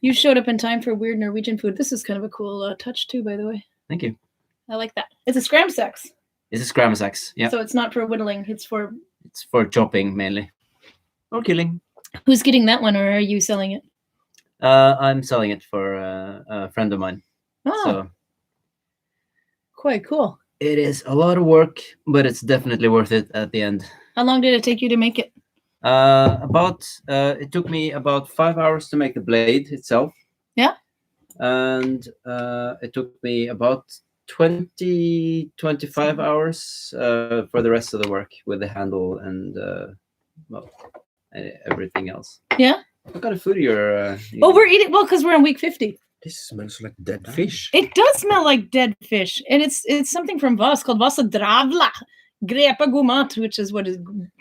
You showed up in time for weird Norwegian food. This is kind of a cool touch too, by the way. Thank you. I like that. It's a scram sex. It's a scramble axe. Yeah. So it's not for whittling. It's for... It's for chopping mainly. Or killing. Who's getting that one, or are you selling it? I'm selling it for a friend of mine. Oh, So quite cool. it is a lot of work, but it's definitely worth it at the end. How long did it take you to make it? It took me about 5 hours to make the blade itself. Yeah. And it took me about 25 hours for the rest of the work with the handle and everything else. Yeah. What kind of food you're Oh, we're eating, well, because we're on week 50. This smells like dead fish. It does smell like dead fish. And it's something from Voss called Vossa Dravla. Grepa Gourmat, which is what is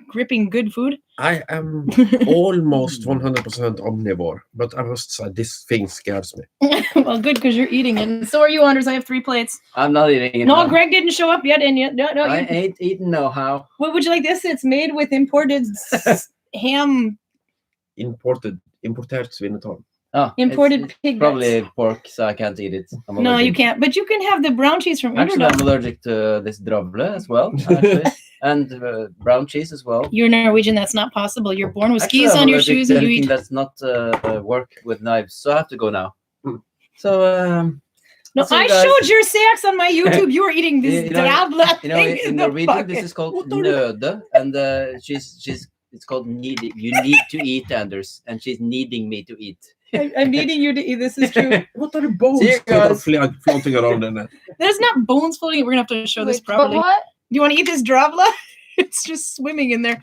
gripping good food. I am almost 100% omnivore, but I must say this thing scares me. Well, good, because you're eating it. And so are you, Anders. I have 3 plates. I'm not eating it. No, now. Greg didn't show up yet. And yet, no, I you, ain't eating no how. what would you like this? It's made with imported ham, Imported svinetorm. Oh, imported it's pig probably pork, so I can't eat it. I'm No, you allergic. can't. But you can have the brown cheese from Actually, I'm Iverdal. allergic to this dravle as well, actually. And brown cheese as well. You're Norwegian. That's not possible. You're born with Actually, skis I'm on your allergic shoes to and you anything eat. that's not work with knives, so I have to go now. So, No, so you I guys- showed your sex on my YouTube. You were eating this You know- dravla you know, thing in the Norwegian, this bucket. is called What are nøde, and it's called needing. You need to eat, Anders, and she's needing me to eat. I'm needing you to eat. This is true. What are the bones See you that are guys. floating around in there? There's not bones floating. We're gonna have to show this Wait, but properly. what? Do you want to eat this dravla? It's just swimming in there.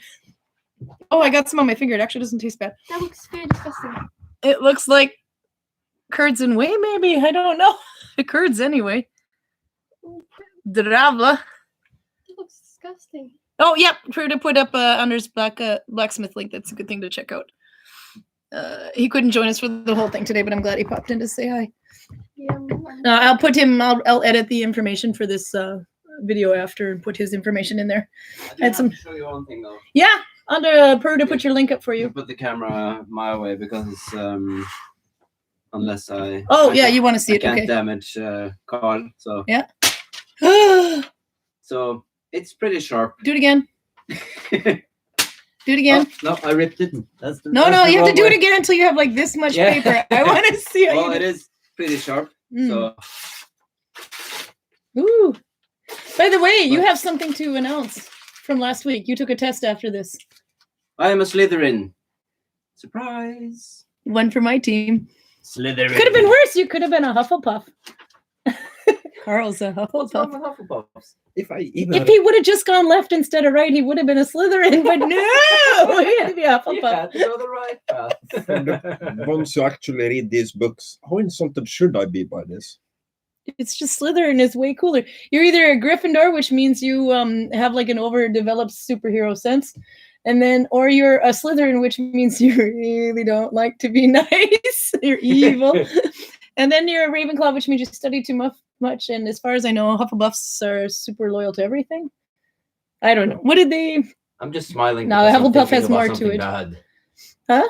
Oh, I got some on my finger. It actually doesn't taste bad. That looks very disgusting. It looks like curds and whey, maybe. I don't know. The curds anyway. Dravla. That looks disgusting. Oh, yep. For to put up Anders blacksmith link. That's a good thing to check out. He couldn't join us for the whole thing today, but I'm glad he popped in to say hi. Yeah. I'll put him. I'll edit the information for this video after and put his information in there. I Had some- show you one thing though. Yeah, under Per to put your link up for You you. put the camera my way because it's unless I. Oh I yeah, can't- you want to see I it? can't Okay. damage Carl, so Do so it's pretty sharp. it again. Do it again. Oh, no, I ripped it. That's the, No, that's no, the you have to wrong do it way. again until you have like this much Yeah. paper. I want to see how Well, you it do. is pretty sharp. Mm. So Ooh. By the way, you What? have something to announce from last week. You took a test after this. I am a Slytherin. Surprise! One for my team. Slytherin. Could have been worse. You could have been a Hufflepuff. Carl's a What's wrong Hufflepuff. with Hufflepuffs? If I even If he would have just gone left instead of right, he would have been a Slytherin. But no, he had to be a You Hufflepuff. had to go the right path. once you actually read these books, how insulted should I be by this? It's just Slytherin is way cooler. You're either a Gryffindor, which means you have like an overdeveloped superhero sense, and then or you're a Slytherin, which means you really don't like to be nice. You're evil. And then you're a Ravenclaw, which means you study too much. And as far as I know, Hufflepuffs are super loyal to everything. I don't know. What did they? I'm just smiling. No, because I'm Hufflepuff thinking has about more to something it. Bad. Huh?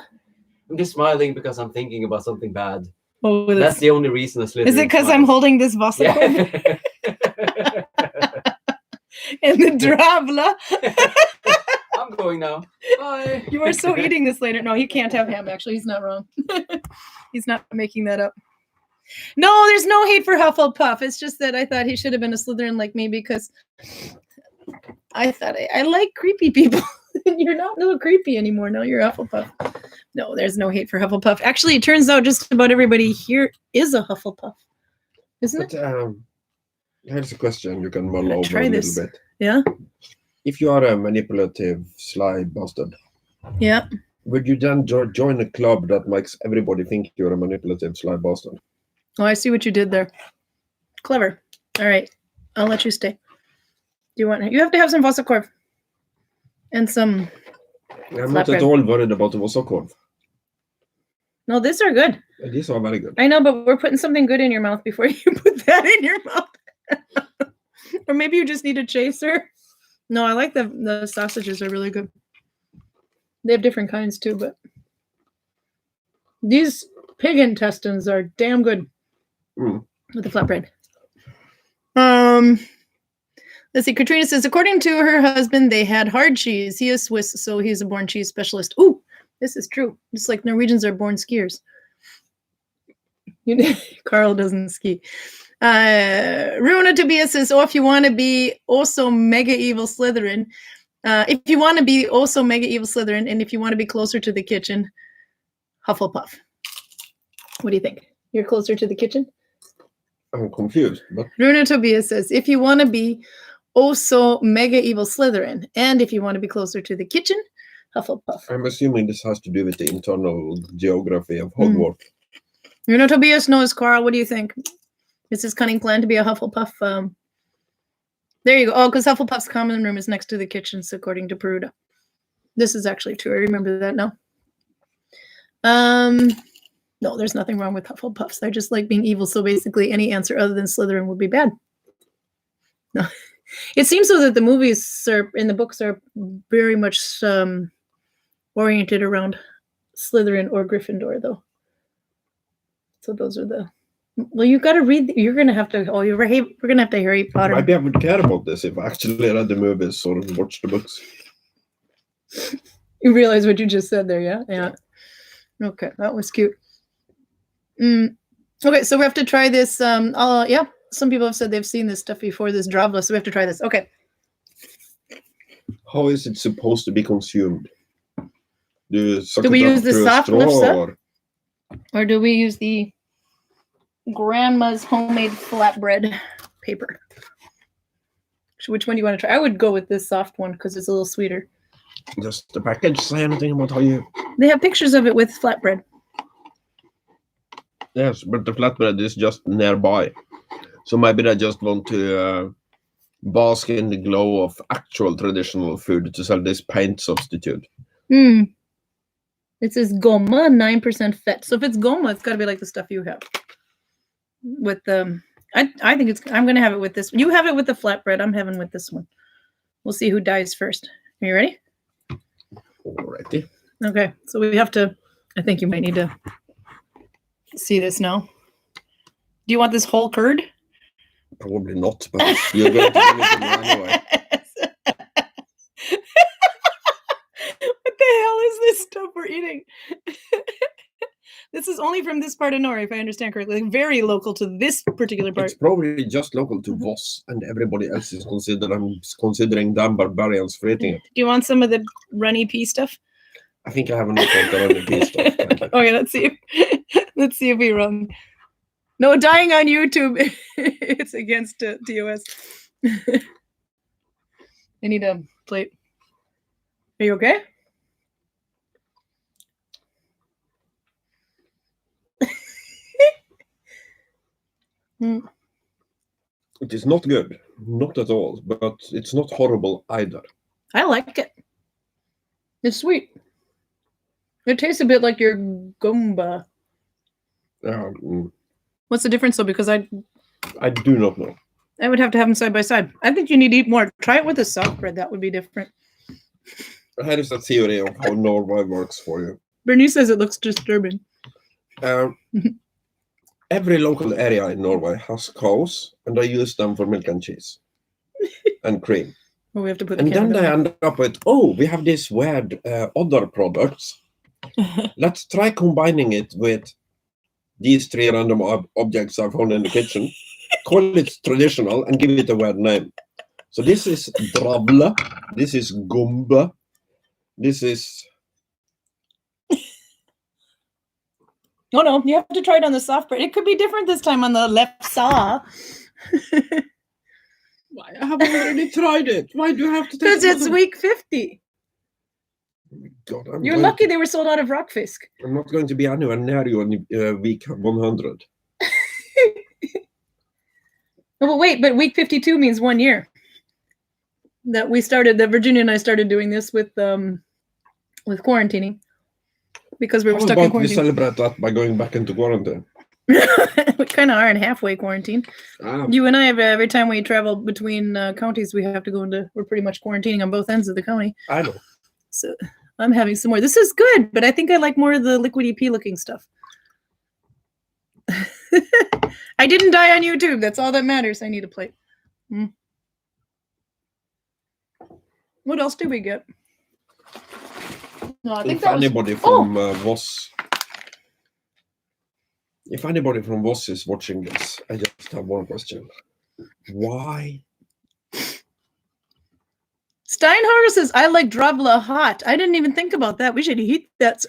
I'm just smiling because I'm thinking about something bad. Oh, That's the only reason a Slytherin. is it because I'm smiles. holding this Vossa Yeah. and the Dravla? I'm going now. Bye. You are so eating this later. No, he can't have ham. Actually, he's not wrong. He's not making that up. No, there's no hate for Hufflepuff. It's just that I thought he should have been a Slytherin like me because I thought I like creepy people. You're not a little creepy anymore. No, you're Hufflepuff. No, there's no hate for Hufflepuff. Actually, it turns out just about everybody here is a Hufflepuff, isn't it? But here's a question you can mull I'll over try a this. little bit. Yeah, If you are a manipulative, sly bastard, yeah. would you then join a club that makes everybody think you're a manipulative, sly bastard? Oh, I see what you did there. Clever. All right, I'll let you stay. Do you want? You have to have some Vossakorv and some. I'm not Flatbread. at all worried about the Vossakorv. No, these are good. These are very good. I know, but we're putting something good in your mouth before you put that in your mouth. Or maybe you just need a chaser. No, I like the sausages are really good. They have different kinds too, but these pig intestines are damn good Mm. with the flatbread. Let's see. Katrina says, according to her husband, they had hard cheese. He is Swiss, so he's a born cheese specialist. Ooh, this is true. Just like Norwegians are born skiers. Karl doesn't ski. Runa Tobias says, oh, if you want to be also mega evil Slytherin, if you want to be also mega evil Slytherin, and if you want to be closer to the kitchen, Hufflepuff. What do you think? You're closer to the kitchen? I'm confused. But Runa Tobias says, if you want to be also mega evil Slytherin, and if you want to be closer to the kitchen, Hufflepuff. I'm assuming this has to do with the internal geography of Hogwarts. Runa Tobias knows, Karl. What do you think? Is his cunning plan to be a Hufflepuff? There you go. Oh, because Hufflepuff's common room is next to the kitchens, according to Peruda. This is actually true. I remember that now. No, there's nothing wrong with Hufflepuffs. They're just like being evil. So basically, any answer other than Slytherin would be bad. No, it seems so that the movies in the books are very much oriented around Slytherin or Gryffindor, though. So those are the. Well, you got to read. You're gonna have to. Oh, you're right. We're gonna have to Harry Potter. Maybe I would care about this if I actually read the movies or watched the books. You realize what you just said there, yeah? Yeah. Okay, that was cute. Okay, so we have to try this. Yeah, some people have said they've seen this stuff before, this Dravla, so we have to try this. Okay. How is it supposed to be consumed? Do we use the soft lift or or do we use the grandma's homemade flatbread paper? Which one do you want to try? I would go with this soft one because it's a little sweeter. Does the package say anything about how you... They have pictures of it with flatbread. Yes, but the flatbread is just nearby. So maybe they just want to bask in the glow of actual traditional food to sell this paint substitute. It says gomma, 9% fat. So if it's gomma, it's got to be like the stuff you have. With the, I think it's, I'm going to have it with this. You have it with the flatbread. I'm having with this one. We'll see who dies first. Are you ready? Alrighty. Okay, so we have to, I think you might need to see this now. Do you want this whole curd? Probably not, but you're going to give it to me anyway. What the hell is this stuff we're eating? This is only from this part of Norway, if I understand correctly. Like very local to this particular part. It's probably just local to Voss, and everybody else is considering them barbarians for eating it. Do you want some of the runny pea stuff? I think I have enough of the runny pea stuff. Okay, let's see. Let's see if we're wrong. No, dying on YouTube. It's against TOS. I need a plate. Are you okay? It is not good, not at all, but it's not horrible either. I like it. It's sweet. It tastes a bit like your gumba. What's the difference though? Because I do not know. I would have to have them side by side. I think you need to eat more. Try it with the soft bread. That would be different. Here is a theory of how Norway works for you. Bernice says it looks disturbing. Every local area in Norway has cows, and they use them for milk and cheese and cream. Well, we have to put. And then they end up with, oh, we have these weird other products. Let's try combining it with these three random objects I found in the kitchen. Call it traditional and give it a weird name. So this is dravle. This is gumbe. This is. Oh no, you have to try it on the soft bread. It could be different this time on the left saw. Why? I have already tried it. Why do you have to take it? Because it's week 50. God, You're lucky they were sold out of rockfisk. I'm not going to be anywhere near you on week 100. Oh, but week 52 means 1 year. That Virginia and I started doing this with quarantining. Because we were stuck in quarantine. We celebrate that by going back into quarantine? We kind of are in halfway quarantine. Ah. You and I have every time we travel between counties, we have to go into. We're pretty much quarantining on both ends of the county. I know. So I'm having some more. This is good, but I think I like more of the liquidy pea looking stuff. I didn't die on YouTube. That's all that matters. I need a plate. What else do we get? No, I think If that was... anybody from Voss, if anybody from Voss is watching this, I just have one question: why? Steinhardt says, I like Dravla hot. I didn't even think about that. We should heat that.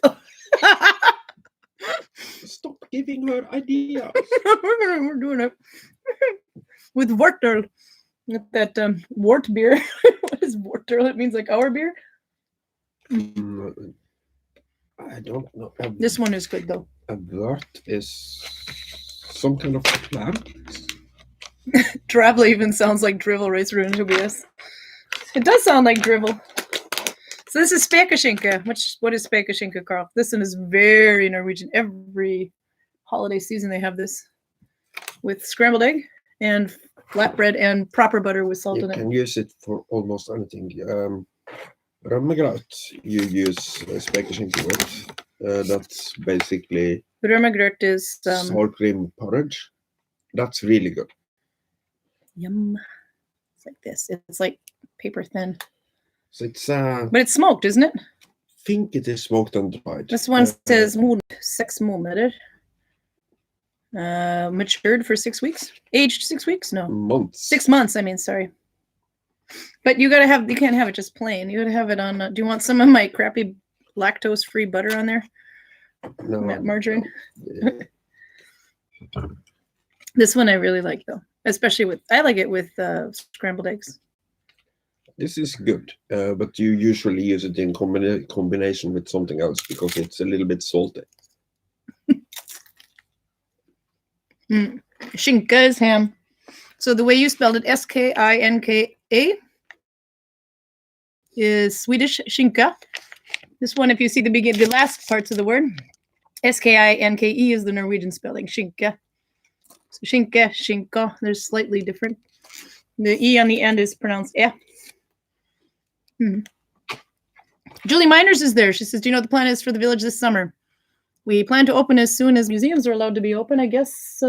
Stop giving her ideas. We're doing it with Wortel. With that wort beer. What is Wortel? It means like our beer. I don't know. This one is good though. A wort is some kind of plant. Dravla even sounds like drivel race ruin Tobias. It does sound like drivel. So this is spekeskinke. What is spekeskinke, Carl? This one is very Norwegian. Every holiday season they have this with scrambled egg and flatbread and proper butter with salt You in it. can use it for almost anything. Rømmegrøt, you use spekeskinke with. That's basically Rømmegrøt is sour cream porridge. That's really good. yum. It's like this. It's like paper thin. So it's But it's smoked, isn't it? think it is smoked and dried. This one says 6 måneder. Matured for 6 weeks. Aged 6 weeks? No. Months. 6 months, I mean, sorry. But you can't have it just plain. You gotta have it on, do you want some of my crappy lactose-free butter on there? No, Margarine? no. This one I really like though. Especially I like it with scrambled eggs. This is good, but you usually use it in combination with something else because it's a little bit salty. Skinka is ham. So the way you spelled it, S-K-I-N-K-A, is Swedish skinka. This one, if you see the last parts of the word, S-K-I-N-K-E is the Norwegian spelling, skinka. So skinke, skinka, they're slightly different. The E on the end is pronounced E. Julie Miners is there. She says, do you know what the plan is for the village this summer? We plan to open as soon as museums are allowed to be open, I guess,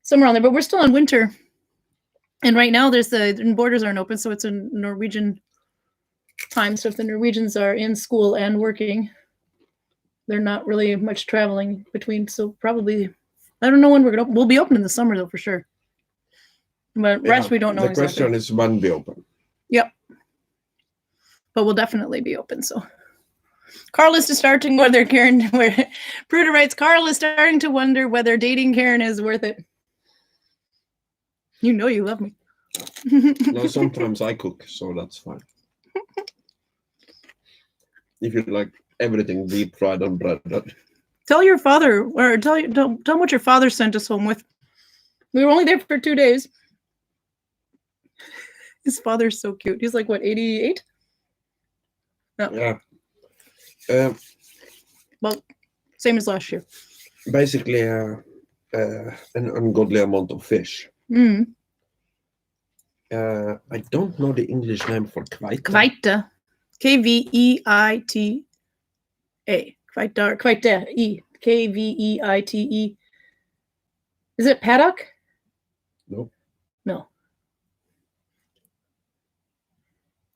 somewhere on there. But we're still in winter. And right now, the borders aren't open, so it's a Norwegian time. So if the Norwegians are in school and working, they're not really much traveling between. So probably, I don't know when we'll be open in the summer, though, for sure. But rest, we don't know The exactly. question is when we open. Yep. But we'll definitely be open, so. Carl is starting whether Karen, Pruda writes, Carl is starting to wonder whether dating Karen is worth it. You know you love me. No, sometimes I cook, so that's fine. If you like everything deep fried and breaded. Tell your father, or tell him what your father sent us home with. We were only there for 2 days. His father's so cute. He's like, what, 88? No. Yeah. Well, same as last year. Basically, an ungodly amount of fish. Mm. I don't know the English name for kveite. Kveite. K-V-E-I-T-A. Kveite. E. K-V-E-I-T-E. Is it paddock? No. No.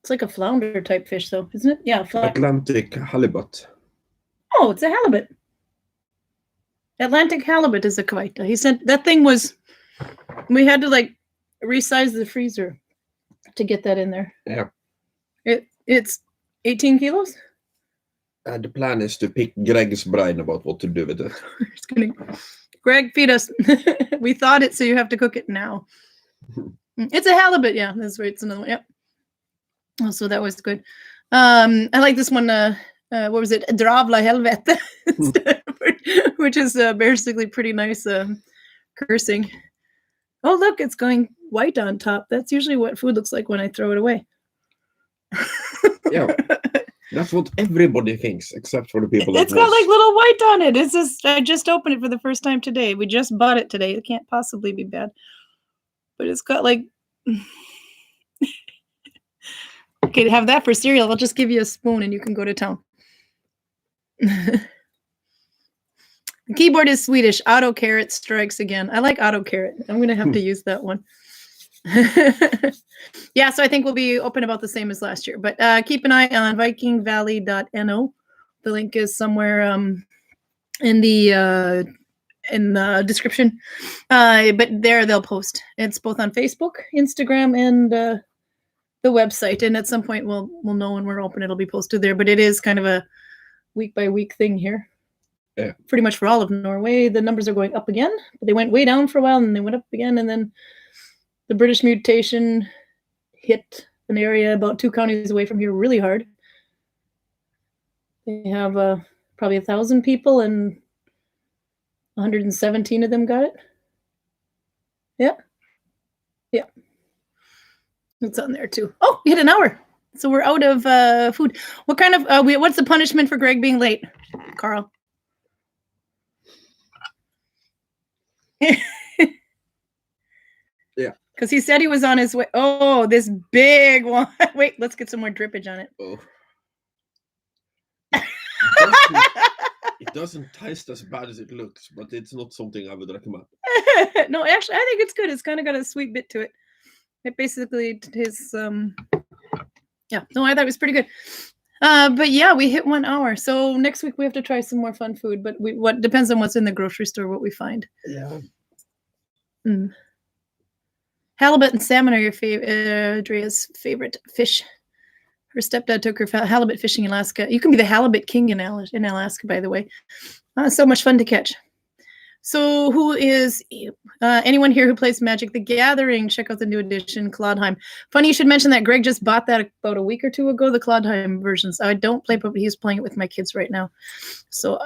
It's like a flounder type fish, though, isn't it? Yeah. Atlantic halibut. Oh, it's a halibut. Atlantic halibut is a kveite. He said that thing was. We had to like resize the freezer to get that in there. Yeah. It's 18 kilos. The plan is to pick Greg's brain about what to do with it. Just kidding. Greg, feed us. We thought it, so you have to cook it now. It's a halibut. Yeah, that's right. It's another one. Yep. Oh, so that was good. I like this one. What was it? Dravla helvete, which is basically pretty nice cursing. Oh, look, it's going white on top. That's usually what food looks like when I throw it away. Yeah, that's what everybody thinks, except for the people. It's got like little white on it. It's just I just opened it for the first time today. We just bought it today. It can't possibly be bad. But it's got like. Okay, to have that for cereal, I'll just give you a spoon and you can go to town. The keyboard is Swedish. Auto Carrot strikes again. I like Auto Carrot. I'm going to have to use that one. Yeah, so I think we'll be open about the same as last year. But keep an eye on vikingvalley.no. The link is somewhere in the description. But there they'll post. It's both on Facebook, Instagram, and the website. And at some point we'll know when we're open. It'll be posted there. But it is kind of a week by week thing here. Yeah. Pretty much for all of Norway. The numbers are going up again. But they went way down for a while and they went up again. And then the British mutation hit an area about 2 counties away from here really hard. They have probably 1,000 people and 117 of them got it. Yeah. Yeah. It's on there too. Oh, we hit an hour. So we're out of food. What kind of, what's the punishment for Greg being late, Carl? Yeah. Because he said he was on his way. Oh, this big one. Wait, let's get some more drippage on it. Oh. It doesn't taste as bad as it looks, but it's not something I would recommend. No, actually, I think it's good. It's kind of got a sweet bit to it. It basically is, yeah. No, I thought it was pretty good. But yeah, we hit 1 hour. So next week we have to try some more fun food. But what depends on what's in the grocery store, what we find. Yeah. Mm. Halibut and salmon are your Andrea's favorite fish. Her stepdad took her halibut fishing in Alaska. You can be the halibut king in Alaska, by the way. So much fun to catch. So who is anyone here who plays Magic the Gathering? Check out the new edition, Klodheim. Funny you should mention that. Greg just bought that about a week or two ago, the Klodheim versions. I don't play, but he's playing it with my kids right now. So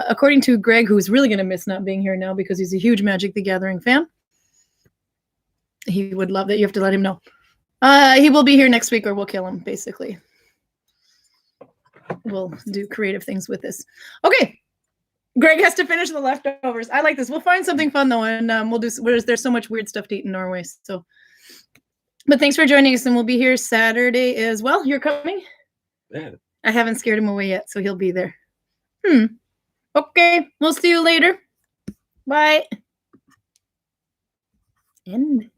according to Greg, who's really going to miss not being here now because he's a huge Magic the Gathering fan, he would love that. You have to let him know. He will be here next week or we'll kill him, basically. We'll do creative things with this. Okay. Greg has to finish the leftovers. I like this. We'll find something fun, though, and we'll do. There's so much weird stuff to eat in Norway. So, but thanks for joining us, and we'll be here Saturday as well. You're coming? Yeah. I haven't scared him away yet, so he'll be there. Okay. We'll see you later. Bye. End.